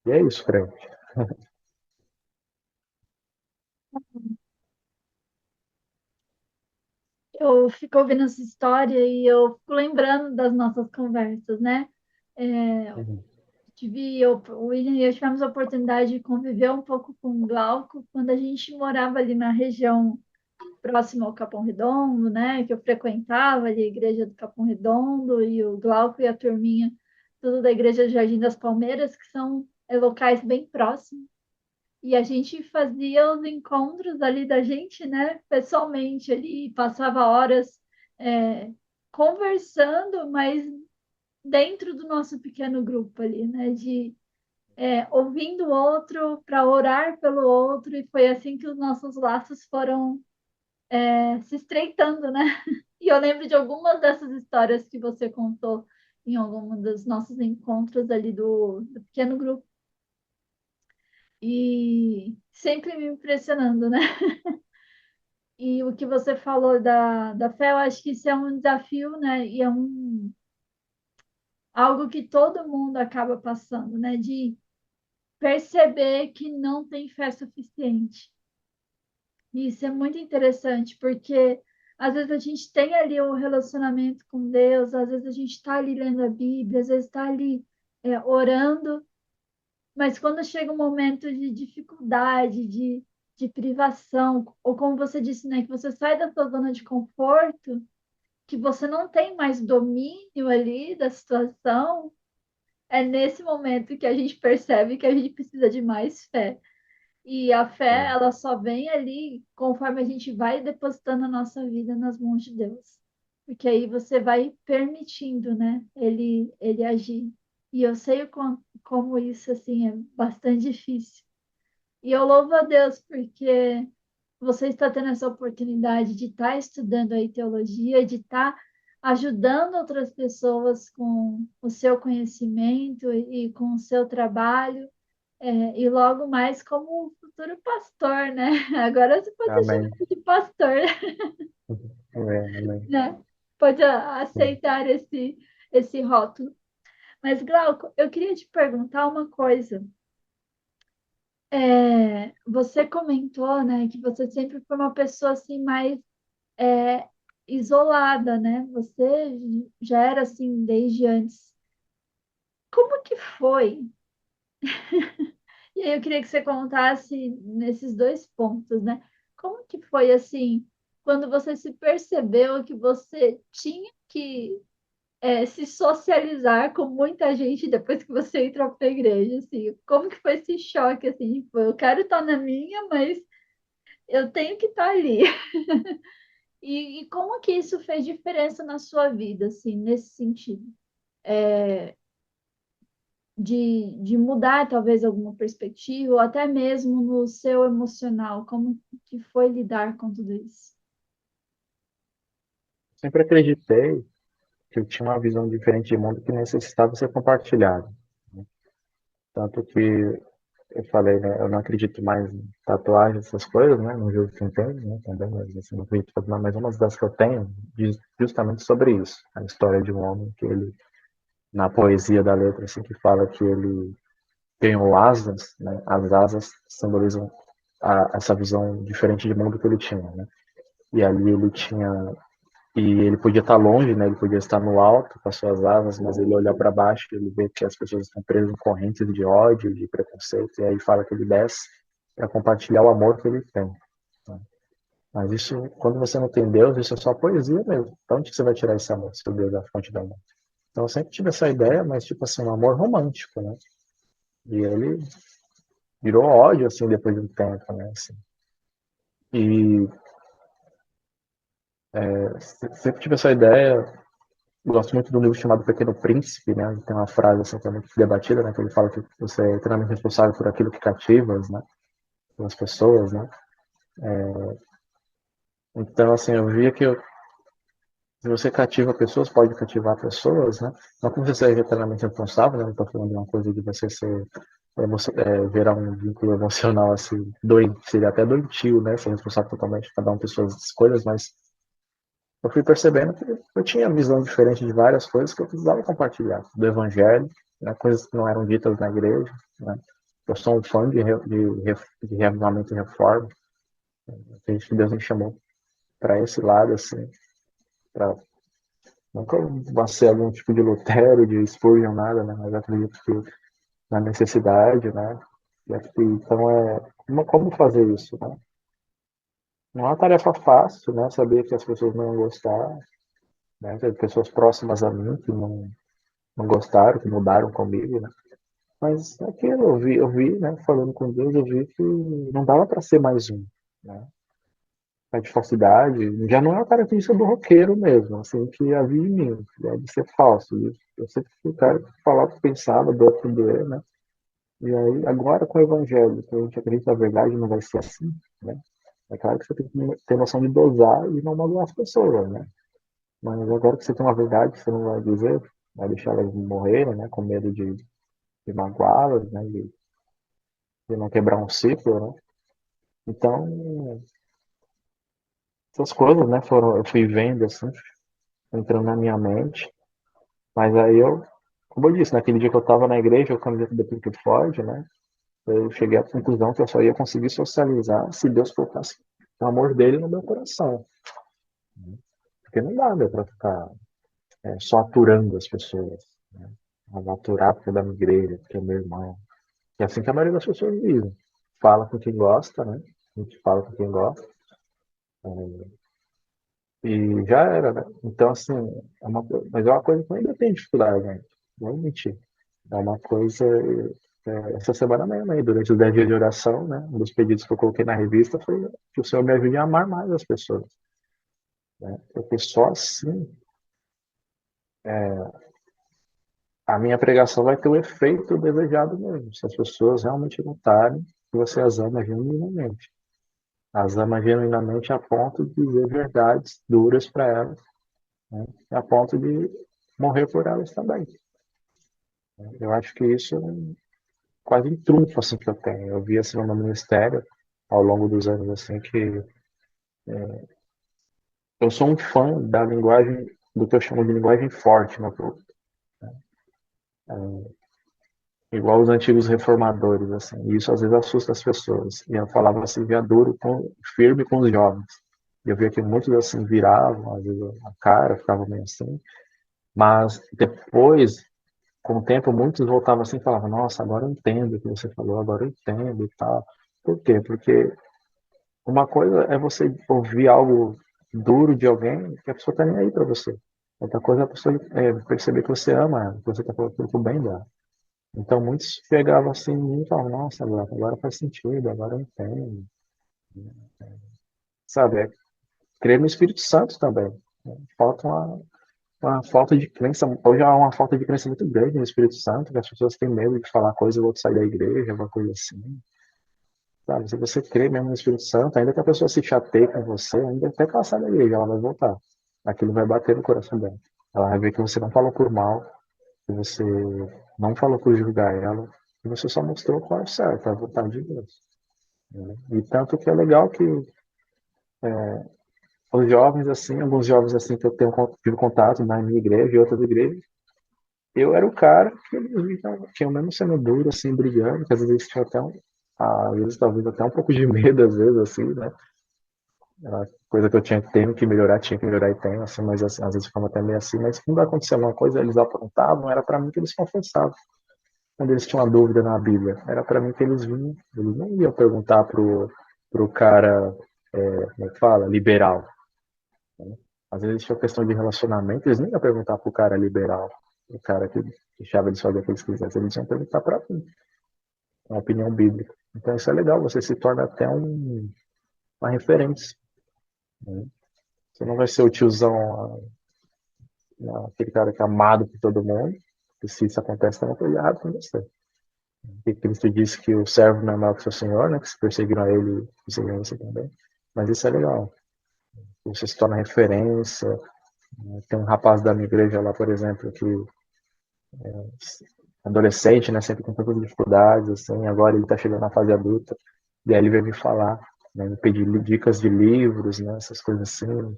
E é isso, crente. Eu fico ouvindo essa história e eu fico lembrando das nossas conversas, né? É, Uhum. o William e eu tivemos a oportunidade de conviver um pouco com o Glauco quando a gente morava ali na região próxima ao Capão Redondo, né? Que eu frequentava ali a igreja do Capão Redondo e o Glauco e a turminha, tudo da igreja do Jardim das Palmeiras, que são locais bem próximos. E a gente fazia os encontros ali da gente, né? Pessoalmente ali, passava horas é, conversando, mas dentro do nosso pequeno grupo ali, né? De ouvindo o outro para orar pelo outro, e foi assim que os nossos laços foram se estreitando, né? E eu lembro de algumas dessas histórias que você contou em algum dos nossos encontros ali do pequeno grupo. E sempre me impressionando, né? E o que você falou da fé, eu acho que isso é um desafio, né? E é algo que todo mundo acaba passando, né? De perceber que não tem fé suficiente. E isso é muito interessante, porque às vezes a gente tem ali o relacionamento com Deus, às vezes a gente está ali lendo a Bíblia, às vezes está ali orando, mas quando chega um momento de dificuldade, de privação, ou como você disse, né, que você sai da sua zona de conforto, que você não tem mais domínio ali da situação, é nesse momento que a gente percebe que a gente precisa de mais fé. E a fé, É, ela só vem ali conforme a gente vai depositando a nossa vida nas mãos de Deus. porque aí você vai permitindo, né, ele agir. E eu sei como isso, assim, é bastante difícil. E eu louvo a Deus, porque você está tendo essa oportunidade de estar estudando aí teologia, de estar ajudando outras pessoas com o seu conhecimento e com o seu trabalho, e logo mais como futuro pastor, né? Agora você pode ser Amém. chamado de pastor, Amém, amém. né? Pode Sim. aceitar esse rótulo. Mas, Glauco, eu queria te perguntar uma coisa. Você comentou, né, que você sempre foi uma pessoa assim mais é, isolada, né? Você já era assim desde antes. Como que foi? E aí eu queria que você contasse nesses dois pontos, né? Como que foi assim, quando você se percebeu que você tinha que se socializar com muita gente depois que você entrou para a igreja, assim? Como que foi esse choque, assim? Tipo, eu quero estar na minha, mas eu tenho que estar ali. E como que isso fez diferença na sua vida, assim, nesse sentido? De mudar talvez alguma perspectiva, ou até mesmo no seu emocional, como que foi lidar com tudo isso? Sempre acreditei que eu tinha uma visão diferente de mundo que necessitava ser compartilhada. Tanto que eu falei, né, eu não acredito mais em tatuagem, essas coisas, né, não julgo quem tem, né, também, mas assim, não acredito em tatuagem, mas uma das que eu tenho diz justamente sobre isso, a história de um homem que ele, na poesia da letra, assim, que fala que ele ganhou asas, né, as asas simbolizam essa visão diferente de mundo que ele tinha, né, e ali ele tinha. E ele podia estar longe, né? Ele podia estar no alto com as suas asas, mas ele olha para baixo e ele vê que as pessoas estão presas em correntes de ódio, de preconceito, e aí fala que ele desce para compartilhar o amor que ele tem. Né? Mas isso, quando você não tem Deus, isso é só poesia mesmo. Então, onde que você vai tirar esse amor, se o Deus é a fonte do amor? Então, eu sempre tive essa ideia, mas tipo assim, um amor romântico, né? E ele virou ódio, assim, depois de um tempo, né? Assim. E sempre tive essa ideia. Gosto muito do livro chamado Pequeno Príncipe, né? Tem uma frase assim que é muito debatida, né? Que ele fala que você é eternamente responsável por aquilo que cativas, né? Pelas pessoas, né? Então, assim, eu via que se você cativa pessoas, pode cativar pessoas, né? Não que você seja eternamente responsável, né? Não estou falando de uma coisa de você ser gerar um vínculo emocional assim, doente, seria até doentio, né? Ser responsável totalmente, cada um por suas escolhas, mas eu fui percebendo que eu tinha visão diferente de várias coisas que eu precisava compartilhar do evangelho, né, coisas que não eram ditas na igreja. Né. Eu sou um fã de reavivamento e reforma. Acredito que Deus me chamou para esse lado, assim, para nunca vou ser algum tipo de Lutero, de Spurgeon, nada, né, mas acredito que na necessidade, né, então como fazer isso, né? Não é uma tarefa fácil, né, saber que as pessoas não vão gostar, né, tem pessoas próximas a mim que não gostaram, que mudaram comigo, né? Mas aquilo eu vi, né? Falando com Deus, eu vi que não dava para ser mais um, né? A de falsidade já não é a característica do roqueiro mesmo, assim, que havia em mim, né? De ser falso. Eu sempre fui o cara que falava o que pensava, do outro doer, né? E aí, agora com o evangelho, que a gente acredita na verdade, não vai ser assim, né? É claro que você tem que ter noção de dosar e não magoar as pessoas, né? Mas agora que você tem uma verdade, você não vai dizer, vai deixar elas morrerem, né? Com medo de magoá-las, né? De não quebrar um ciclo, né? Então, essas coisas, né? Eu fui vendo assim, entrando na minha mente. Mas aí como eu disse, naquele dia que eu estava na igreja, eu camiseta do Pink Floyd, né? Eu cheguei à conclusão que eu só ia conseguir socializar se Deus colocasse o amor dele no meu coração. Porque não dá, né, para ficar só aturando as pessoas. Né? Eu vou aturar porque é da minha igreja, porque é meu irmão. É assim que a maioria das pessoas vivem. Fala com quem gosta, né? A gente fala com quem gosta. E já era, né? Então, assim, mas é uma coisa que eu ainda tenho dificuldade, né? Não vou mentir. É uma coisa. Essa semana mesmo, aí, durante os 10 dias de oração, né? Um dos pedidos que eu coloquei na revista foi que o Senhor me ajude a amar mais as pessoas. né? Porque só assim a minha pregação vai ter o efeito desejado mesmo, se as pessoas realmente notarem que você as ama genuinamente. As ama genuinamente a ponto de dizer verdades duras para elas, né? A ponto de morrer por elas também. Eu acho que isso é quase um trunfo assim, que eu tenho. Eu vi assim, no meu ministério, ao longo dos anos, assim, que eu sou um fã da linguagem, do que eu chamo de linguagem forte no público. Igual os antigos reformadores, assim. E isso às vezes assusta as pessoas. E eu falava assim, via duro, firme com os jovens. E eu via que muitos assim viravam, às vezes a cara ficava meio assim. Mas depois, com o tempo, muitos voltavam assim e falavam, nossa, agora eu entendo o que você falou, agora eu entendo e tal. Por quê? Porque uma coisa é você ouvir algo duro de alguém que a pessoa está nem aí para você. Outra coisa é a pessoa perceber que você ama ela, que você está falando pro bem dela. Então muitos chegavam assim e falavam, nossa, agora faz sentido, agora eu entendo. Sabe? É crer no Espírito Santo também. Falta uma falta de crença, hoje há uma falta de crença muito grande no Espírito Santo, que as pessoas têm medo de falar coisa e o outro sair da igreja, uma coisa assim. Sabe? Se você crê mesmo no Espírito Santo, ainda que a pessoa se chateie com você, ainda até passar da igreja, ela vai voltar. Aquilo vai bater no coração dela. Ela vai ver que você não falou por mal, que você não falou por julgar ela, que você só mostrou qual é o certo, a vontade de Deus. Né? E tanto que é legal que os jovens, assim, alguns jovens assim que eu tive contato na minha igreja e outras igrejas, eu era o cara que eles tinham mesmo sendo duro, assim, brigando, que às vezes tinha até às vezes talvez até um pouco de medo, às vezes, assim, né? Era coisa que eu tenho que melhorar, tinha que melhorar e tenho, assim, mas assim, às vezes ficava até meio assim, mas quando acontecia alguma coisa, eles aprontavam, era para mim que eles confessavam. Quando eles tinham uma dúvida na Bíblia, era para mim que eles vinham, eles não iam perguntar pro cara, como é que fala, liberal. Né? Às vezes tinha questão de relacionamento, eles nem iam perguntar pro cara liberal, o cara que deixava eles fazer o que eles quisessem, eles iam perguntar para mim, uma opinião bíblica. Então isso é legal, você se torna até uma referência. Né? Você não vai ser o tiozão, aquele cara que é amado por todo mundo, e se isso acontece, tem uma coisa errada com você. E Cristo disse que o servo não é maior que o seu senhor, né? Que se perseguiram a ele, perseguiram você também. Mas isso é legal. Você se torna referência. Né? Tem um rapaz da minha igreja lá, por exemplo, que adolescente, né? Sempre com tantas dificuldades, assim. Agora ele está chegando na fase adulta. E aí ele veio me falar, né? Me pedir dicas de livros, né? Essas coisas assim.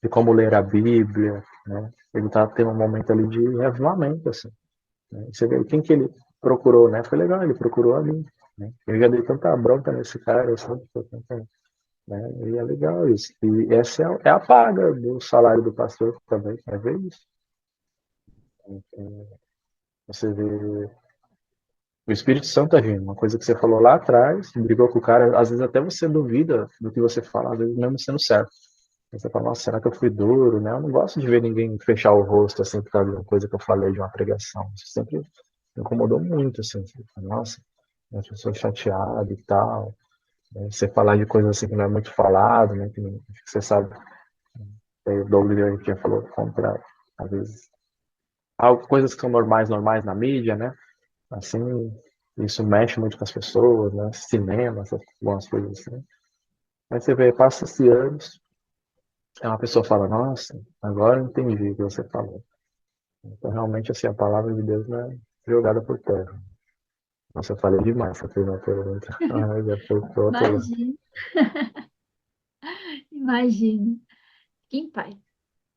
De como ler a Bíblia, né? Ele está tendo um momento ali de reavivamento, assim. Né? Você vê quem que ele procurou, né? Foi legal, ele procurou a mim. Né? Eu já dei tanta bronca nesse cara, assim, né? E é legal isso. E essa é a paga do salário do pastor também, é ver isso. Então, você vê o Espírito Santo agindo, uma coisa que você falou lá atrás, brigou com o cara, às vezes até você duvida do que você fala, às vezes mesmo sendo certo. Você fala, nossa, será que eu fui duro, né? Eu não gosto de ver ninguém fechar o rosto assim por causa de uma coisa que eu falei de uma pregação. Isso sempre me incomodou muito, assim. Nossa, as pessoas chateadas e tal. Né? Você falar de coisas assim que não é muito falado, né? Que você sabe, o Douglas a gente já falou contra, às vezes, coisas que são normais na mídia, né? Assim, isso mexe muito com as pessoas, né? Cinema, essas algumas coisas assim. Mas você vê, passa-se anos, uma pessoa fala, nossa, agora eu entendi o que você falou. Então, realmente, assim, a palavra de Deus não é jogada por terra. Nossa, eu falei demais, você fez uma pergunta. Ah, já foi pro outro lado. Imagina, imagina. Que em paz.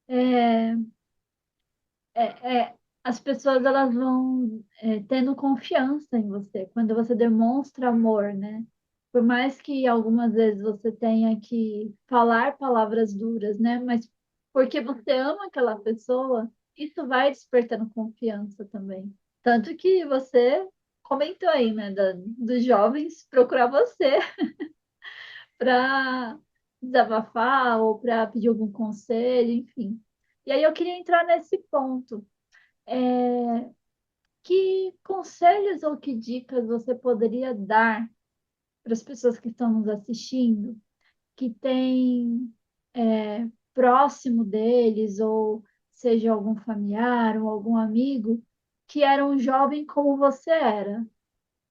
É, as pessoas elas vão tendo confiança em você quando você demonstra amor, né? Por mais que algumas vezes você tenha que falar palavras duras, né? Mas porque você ama aquela pessoa, isso vai despertando confiança também. Tanto que você comentou aí, né? Dos jovens procurar você para desabafar ou para pedir algum conselho, enfim. E aí eu queria entrar nesse ponto. É, que conselhos ou que dicas você poderia dar para as pessoas que estão nos assistindo, que têm próximo deles, ou seja algum familiar ou algum amigo, que era um jovem como você era,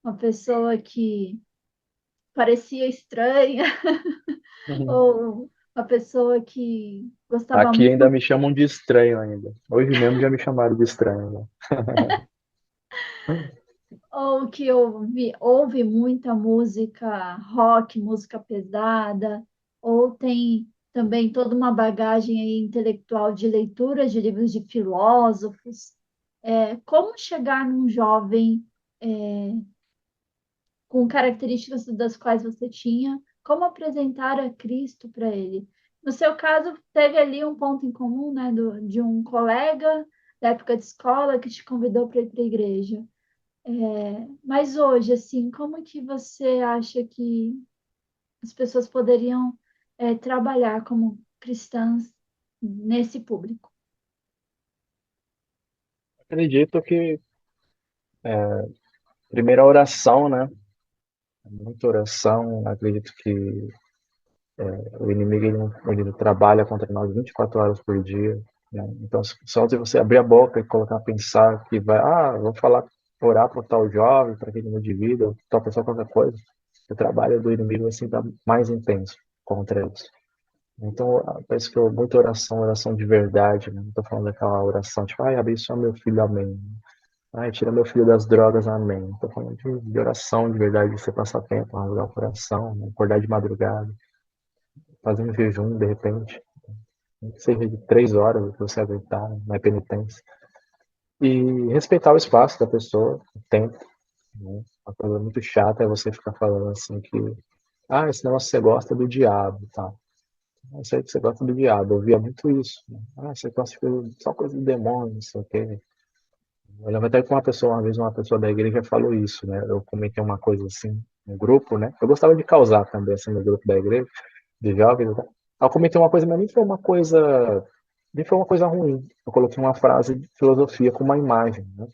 uma pessoa que parecia estranha, ou uma pessoa que gostava Aqui ainda muito, me chamam de estranho ainda. Hoje mesmo já me chamaram de estranho, né? ou que ouve muita música rock, música pesada, ou tem também toda uma bagagem aí intelectual de leitura de livros de filósofos. Como chegar num jovem com características das quais você tinha, como apresentar a Cristo para ele? No seu caso, teve ali um ponto em comum, né, de um colega da época de escola que te convidou para ir para a igreja. Mas hoje, assim, como que você acha que as pessoas poderiam trabalhar como cristãs nesse público? Acredito que primeira oração, né? Muita oração. Acredito que o inimigo ele trabalha contra nós 24 horas por dia, né? Então, só de você abrir a boca e colocar a pensar que vai, vou falar, orar para tal jovem, para aquele mundo de vida, ou tal pessoa, qualquer coisa, o trabalho do inimigo assim está mais intenso contra eles. Então, eu penso que muita oração, oração de verdade, né? Não estou falando daquela oração tipo, abençoa meu filho, amém. Tira meu filho das drogas, amém. Estou falando de oração de verdade, de você passar tempo, rasgar o coração, né? Acordar de madrugada, fazer um jejum de repente, que seja de 3 horas que você aguentar, não é penitência. E respeitar o espaço da pessoa, o tempo. Né? Uma coisa muito chata é você ficar falando assim que esse negócio você gosta do diabo, tá? Eu sei que você gosta do diabo, eu via muito isso. Né? Você gosta de só coisa de demônio, não sei o quê. Eu lembro até que uma vez uma pessoa da igreja falou isso, né? Eu comentei uma coisa assim no grupo, né? Eu gostava de causar também assim no grupo da igreja, de jovens, né? Eu comentei uma coisa, mas nem foi uma coisa ruim. Eu coloquei uma frase de filosofia com uma imagem, né?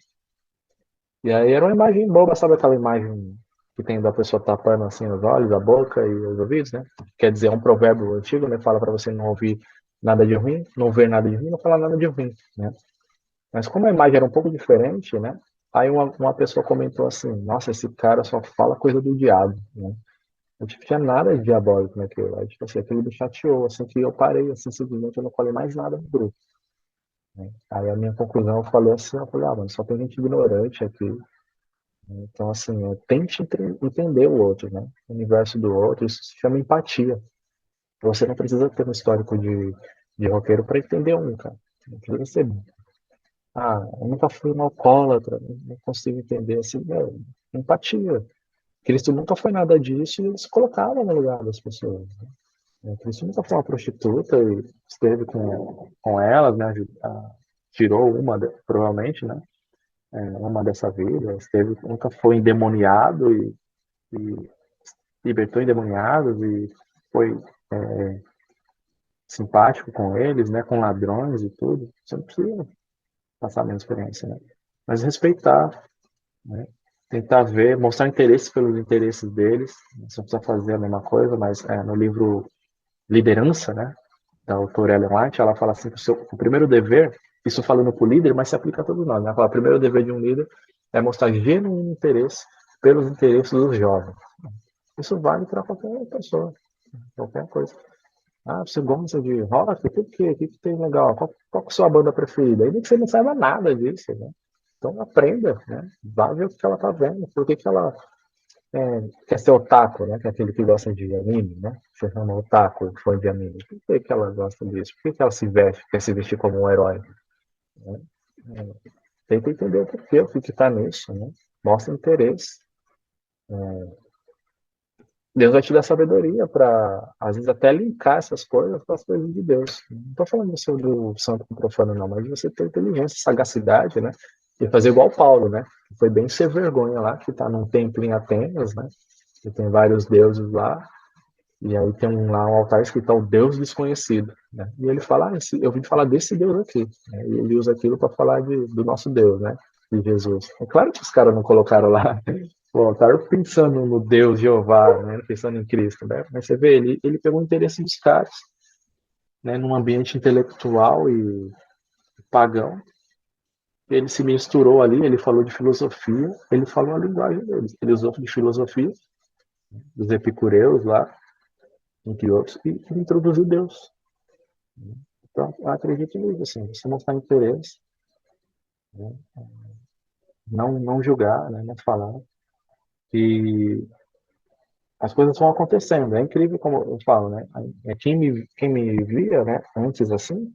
E aí era uma imagem boba, sabe aquela imagem que tem da pessoa tapando assim os olhos, a boca e os ouvidos, né? Quer dizer, é um provérbio antigo, né? Fala para você não ouvir nada de ruim, não ver nada de ruim, não falar nada de ruim, né? Mas como a imagem era um pouco diferente, né? Aí uma pessoa comentou assim, nossa, esse cara só fala coisa do diabo, né? Não tinha nada de diabólico naquilo. Aí, tipo assim, aquilo me chateou, assim, que eu parei, assim, simplesmente eu não falei mais nada no grupo. Né? Aí a minha conclusão, eu falei assim, mano, só tem gente ignorante aqui. Então, assim, tente entender o outro, né? O universo do outro, isso se chama empatia. Você não precisa ter um histórico de roqueiro para entender um, cara. Não precisa ser eu nunca fui um alcoólatra, não consigo entender assim, empatia. Cristo nunca foi nada disso e ele se colocava no lugar das pessoas. Né? Cristo nunca foi uma prostituta e esteve com elas, né? Tirou provavelmente, né? Uma dessa vida, nunca foi endemoniado e libertou endemoniados e foi simpático com eles, né? Com ladrões e tudo. Você não precisa passar a mesma experiência, né? Mas respeitar, né? Tentar ver, mostrar interesse pelos interesses deles. Você não precisa fazer a mesma coisa, mas no livro Liderança, né, da autora Ellen White, ela fala assim que o primeiro dever, isso falando para o líder, mas se aplica a todos nós, né? Ela fala, o primeiro dever de um líder é mostrar genuíno interesse pelos interesses dos jovens. Isso vale para qualquer pessoa, qualquer coisa. Você gosta de rock? O que tem legal? Qual que é a sua banda preferida? Ainda que você não saiba nada disso, né? Então aprenda, né? Vá ver o que ela tá vendo, por que ela quer ser otaku, né? Que é aquele que gosta de anime, né? Você chama otaku, fã de anime. Por que ela gosta disso? Por que ela quer se vestir como um herói? Né? Tenta entender o que tá nisso, né? Mostra interesse. Deus vai te dar sabedoria para, às vezes, até linkar essas coisas com as coisas de Deus. Não estou falando de ser do santo com profano, não, mas de você ter inteligência, sagacidade, né? E fazer igual Paulo, né? Que foi bem ser vergonha lá, que está num templo em Atenas, né? Que tem vários deuses lá, e aí tem lá um altar escrito ao Deus desconhecido, né? E ele fala, eu vim falar desse Deus aqui, né? E ele usa aquilo para falar do nosso Deus, né? De Jesus. É claro que os caras não colocaram lá o altar pensando no Deus Jeová, né? Pensando em Cristo, né? Mas você vê, ele pegou o interesse dos caras. né, num ambiente intelectual e pagão. Ele se misturou ali, ele falou de filosofia, ele falou a linguagem deles. Ele usou de filosofia, dos epicureus lá, entre outros, e introduziu Deus. Então, eu acredito nisso, assim, você mostrar interesse, né? Não julgar, né? Não falar. E as coisas vão acontecendo. É incrível como eu falo, né? Quem me via, né, antes assim,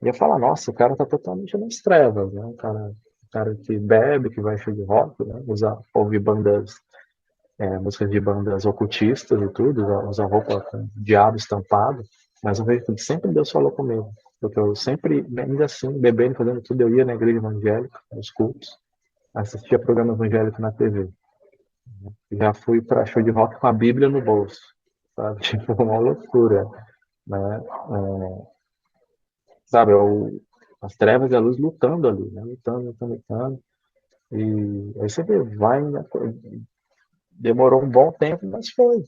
ia falar, nossa, o cara tá totalmente nas trevas, né? O cara que bebe, que vai show de rock, né? Ouve bandas, músicas de bandas ocultistas e tudo, usa roupa com diabo estampado. Mas eu vejo que sempre Deus falou comigo. Porque eu sempre, ainda assim, bebendo, fazendo tudo, eu ia na igreja evangélica, nos cultos, assistia programa evangélico na TV. Já fui para show de rock com a Bíblia no bolso, sabe? Tipo, uma loucura, né? Sabe, as trevas e a luz lutando ali, né? Lutando, lutando, lutando. E aí você vê, vai, né? Demorou um bom tempo, mas foi.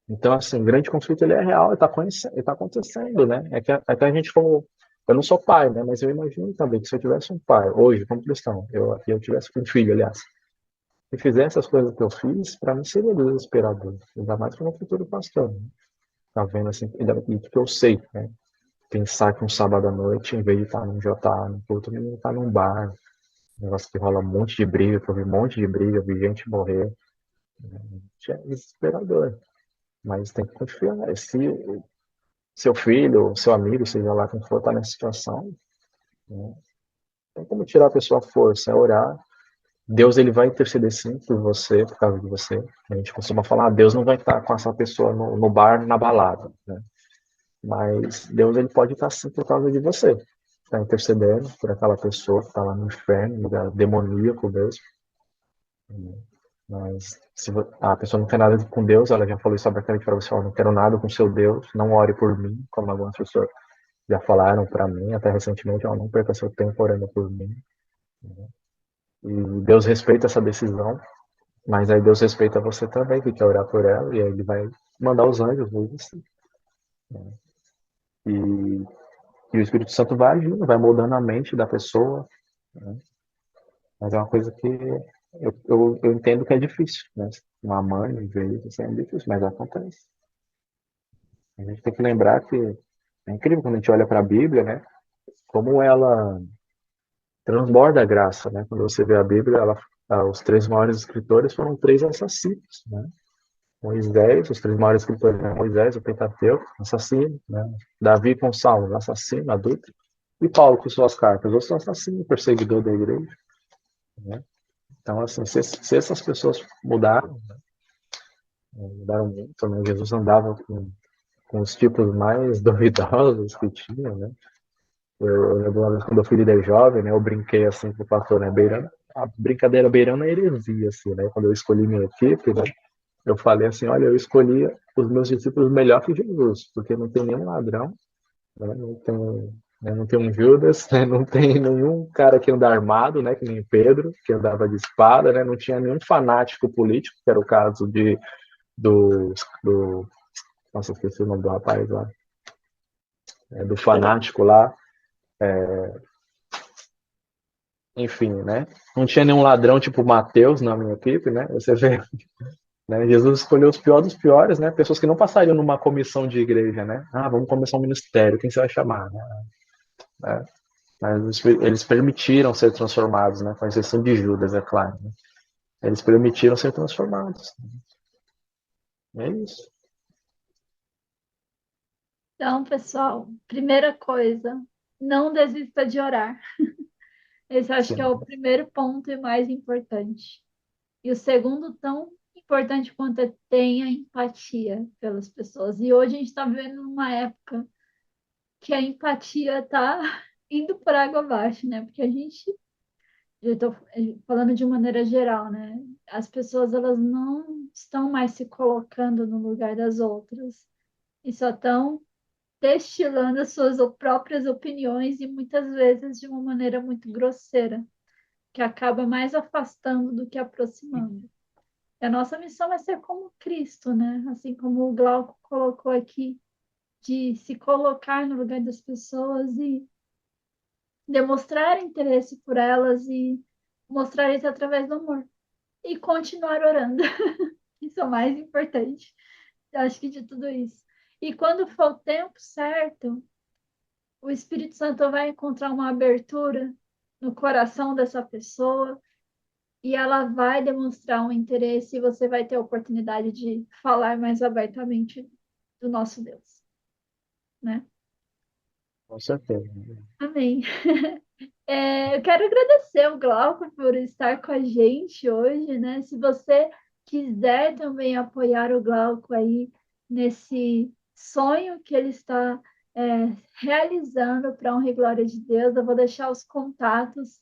Então, assim, o grande conflito ele é real, ele tá acontecendo, né? É que a gente, como. Eu não sou pai, né? Mas eu imagino também que se eu tivesse um pai, hoje, como cristão, eu tivesse um filho, aliás, e fizesse as coisas que eu fiz, para mim seria desesperador. Ainda mais para um futuro pastor, né? Tá vendo assim, e que eu sei, né? Pensar que um sábado à noite, em vez de estar num JA, no outro, ele está num bar, um negócio que rola um monte de briga, que eu vi um monte de briga, vi gente morrer, é desesperador. Mas tem que confiar. Se seu filho, seu amigo, seja lá quem for, está nessa situação, né? Tem como tirar a pessoa a força, é orar. Deus ele vai interceder sim por você, por causa de você. A gente costuma falar, Deus não vai estar com essa pessoa no bar, na balada, né? Mas Deus ele pode estar sim por causa de você. Está intercedendo por aquela pessoa que está lá no inferno, lugar demoníaco mesmo. Mas se a pessoa não tem nada com Deus, ela já falou isso abertamente para você, ó, não quero nada com seu Deus, não ore por mim, como algumas pessoas já falaram para mim, até recentemente, ó, não perca seu tempo orando por mim. E Deus respeita essa decisão, mas aí Deus respeita você também, que quer orar por ela, e aí ele vai mandar os anjos mesmo assim. E, e o Espírito Santo vai agindo, vai moldando a mente da pessoa, né? Mas é uma coisa que eu entendo que é difícil, né? Uma mãe ver isso é difícil, mas acontece. A gente tem que lembrar que é incrível quando a gente olha para a Bíblia, né? Como ela transborda a graça, né? Quando você vê a Bíblia, os três maiores escritores foram três assassinos, né? Moisés, os três maiores escritores, né? Moisés, o Pentateuco, assassino, né? Davi com Saulo, assassino, adulto, e Paulo com suas cartas, outro assassino, perseguidor da igreja, né? Então, assim, se essas pessoas mudaram muito, né? Jesus andava com os tipos mais duvidosos que tinha, né? Eu lembro uma vez quando eu fui líder jovem, né? Eu brinquei assim com o pastor, né? Beirando, a brincadeira beirando a heresia, assim, né? Quando eu escolhi minha equipe, né? Eu falei assim, olha, eu escolhi os meus discípulos melhor que Jesus, porque não tem nenhum ladrão, né? Não tem um Judas, né? Não tem nenhum cara que anda armado, né? Que nem Pedro, que andava de espada, né? Não tinha nenhum fanático político, que era o caso do nossa, esqueci o nome do rapaz lá, do fanático lá, enfim, né? Não tinha nenhum ladrão tipo Mateus na minha equipe, né? Você vê, né? Jesus escolheu os piores dos piores, né? Pessoas que não passariam numa comissão de igreja, né? Ah, vamos começar um ministério, quem você vai chamar, né? Mas eles permitiram ser transformados, né? Com exceção de Judas, é claro, né? Eles permitiram ser transformados. É isso. Então, pessoal, primeira coisa, não desista de orar. Esse acho que é Sim. o primeiro ponto e mais importante. E o segundo, tão importante quanto é tenha empatia pelas pessoas. E hoje a gente está vivendo uma época que a empatia está indo por água abaixo, né? Porque a gente, eu estou falando de maneira geral, né? As pessoas elas não estão mais se colocando no lugar das outras e só estão destilando as suas próprias opiniões e muitas vezes de uma maneira muito grosseira, que acaba mais afastando do que aproximando. E a nossa missão é ser como Cristo, né? Assim como o Glauco colocou aqui, de se colocar no lugar das pessoas e demonstrar interesse por elas e mostrar isso através do amor. E continuar orando. Isso é o mais importante, eu acho que de tudo isso. E quando for o tempo certo, o Espírito Santo vai encontrar uma abertura no coração dessa pessoa e ela vai demonstrar um interesse e você vai ter a oportunidade de falar mais abertamente do nosso Deus, né? Com certeza. Amém. Eu quero agradecer o Glauco por estar com a gente hoje, né? Se você quiser também apoiar o Glauco aí nesse sonho que ele está realizando para honra e glória de Deus, eu vou deixar os contatos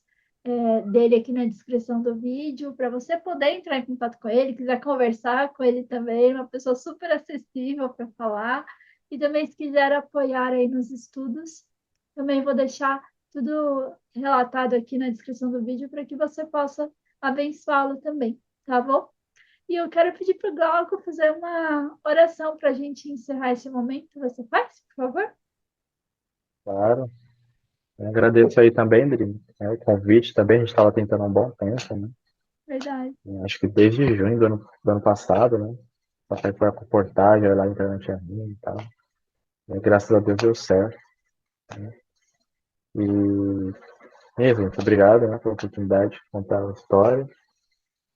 dele aqui na descrição do vídeo para você poder entrar em contato com ele, quiser conversar com ele também, uma pessoa super acessível para falar. E também se quiser apoiar aí nos estudos, também vou deixar tudo relatado aqui na descrição do vídeo para que você possa abençoá-lo também, tá bom? E eu quero pedir para o Glauco fazer uma oração para a gente encerrar esse momento. Você faz, por favor? Claro. Eu agradeço aí também, Dri, né, o convite também. A gente estava tentando há um bom tempo, né? Verdade. Acho que desde junho do ano passado, né? Até foi a reportagem lá na internet a mim e tal. E, graças a Deus deu certo. E, gente, obrigado, né, pela oportunidade de contar a história.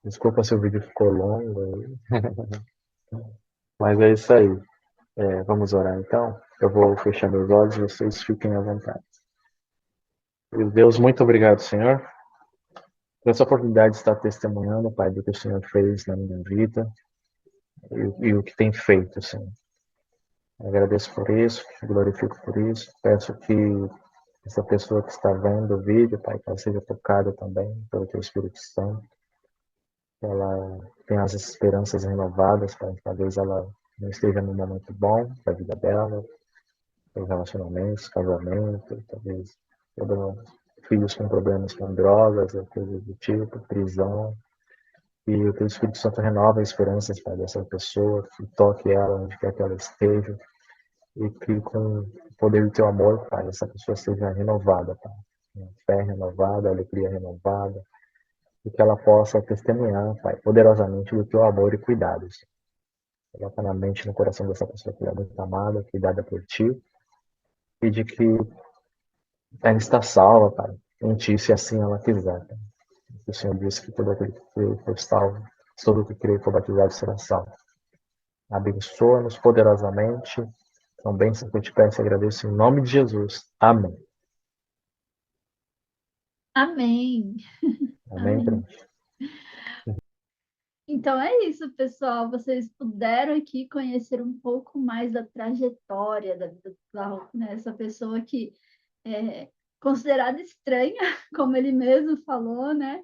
Desculpa se o vídeo ficou longo aí, mas é isso aí. Vamos orar então. Eu vou fechar meus olhos e vocês fiquem à vontade. E Deus, muito obrigado, Senhor, por essa oportunidade de estar testemunhando, Pai, do que o Senhor fez na minha vida e o que tem feito, Senhor. Eu agradeço por isso, glorifico por isso. Peço que essa pessoa que está vendo o vídeo, Pai, que ela seja tocada também pelo Teu Espírito Santo, que ela tenha as esperanças renovadas, Pai. Talvez ela não esteja num momento bom da vida dela, seus relacionamentos, casamento, talvez filhos com problemas com drogas, ou coisas do tipo, prisão. E o Teu Espírito Santo renova as esperanças, Pai, dessa pessoa, que toque ela onde quer que ela esteja, e que com o poder do Teu amor, Pai, essa pessoa seja renovada, Pai. Fé renovada, alegria renovada, e que ela possa testemunhar, Pai, poderosamente do Teu amor e cuidados. Coloca na mente e no coração dessa pessoa que é muito amada, cuidada por Ti, e de que ela está salva, Pai, em Ti, se assim ela quiser, Pai. O Senhor disse que todo aquele que crê e for salvo, todo que crê e for batizado será salvo. Abençoa-nos poderosamente. São bênçãos que eu te peço e agradeço em nome de Jesus. Amém. Amém. Amém, Amém. crente. Então é isso, pessoal. Vocês puderam aqui conhecer um pouco mais da trajetória da vida do Glauco, né? Essa pessoa que é considerada estranha, como ele mesmo falou, né?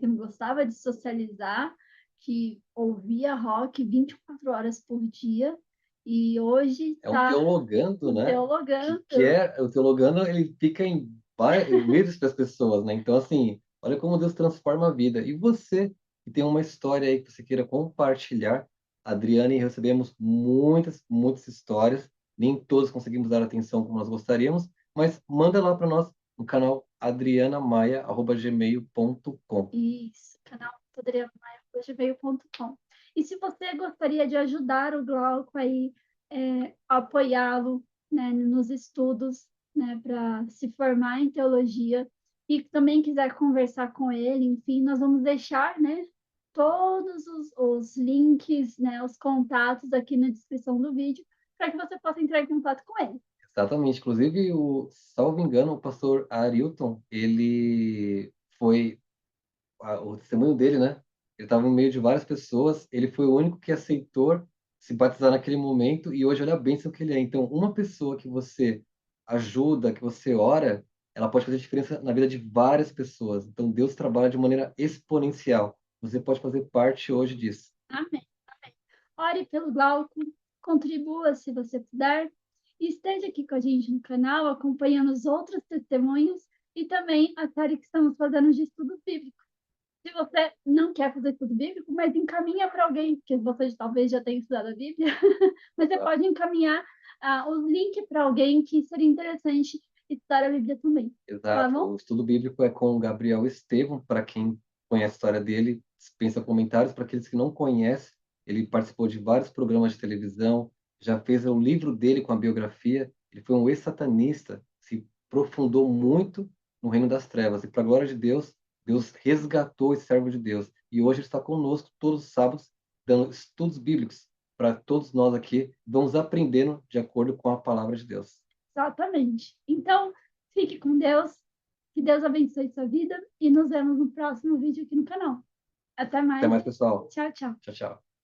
Que não gostava de socializar, que ouvia rock 24 horas por dia e hoje É um está teologando, né? teologando. O teologando, ele fica em meio das pessoas, né? Então, assim, olha como Deus transforma a vida. E você, que tem uma história aí que você queira compartilhar, Adriana, e recebemos muitas, muitas histórias, nem todas conseguimos dar atenção como nós gostaríamos, mas manda lá para nós no canal adrianamaia@gmail.com. Isso, canal poderiamaia.gmail.com. E se você gostaria de ajudar o Glauco aí, apoiá-lo, né, nos estudos, né, para se formar em teologia, e também quiser conversar com ele, enfim, nós vamos deixar, né, todos os links, né, os contatos aqui na descrição do vídeo, para que você possa entrar em contato com ele. Exatamente. Inclusive, salvo engano, o pastor Arilton, ele foi o testemunho dele, né? Ele estava no meio de várias pessoas, ele foi o único que aceitou se batizar naquele momento e hoje olha a bênção que ele é. Então, uma pessoa que você ajuda, que você ora, ela pode fazer diferença na vida de várias pessoas. Então, Deus trabalha de maneira exponencial. Você pode fazer parte hoje disso. Amém. Ore pelo Glauco, contribua se você puder, e esteja aqui com a gente no canal, acompanhando os outros testemunhos e também a série que estamos fazendo de estudo bíblico. Se você não quer fazer estudo bíblico, mas encaminha para alguém, porque você talvez já tenha estudado a Bíblia, mas você pode encaminhar o link para alguém que seria interessante estudar a Bíblia também. Tá Exato. bom? O estudo bíblico é com o Gabriel Estevam, para quem conhece a história dele, dispensa comentários. Para aqueles que não conhecem, ele participou de vários programas de televisão, já fez o livro dele com a biografia. Ele foi um ex-satanista, se aprofundou muito no reino das trevas. E, para a glória de Deus, Deus resgatou esse servo de Deus. E hoje ele está conosco todos os sábados, dando estudos bíblicos para todos nós aqui. Vamos aprendendo de acordo com a palavra de Deus. Exatamente. Então, fique com Deus, que Deus abençoe sua vida e nos vemos no próximo vídeo aqui no canal. Até Até mais. mais, pessoal. Tchau, tchau. Tchau, tchau.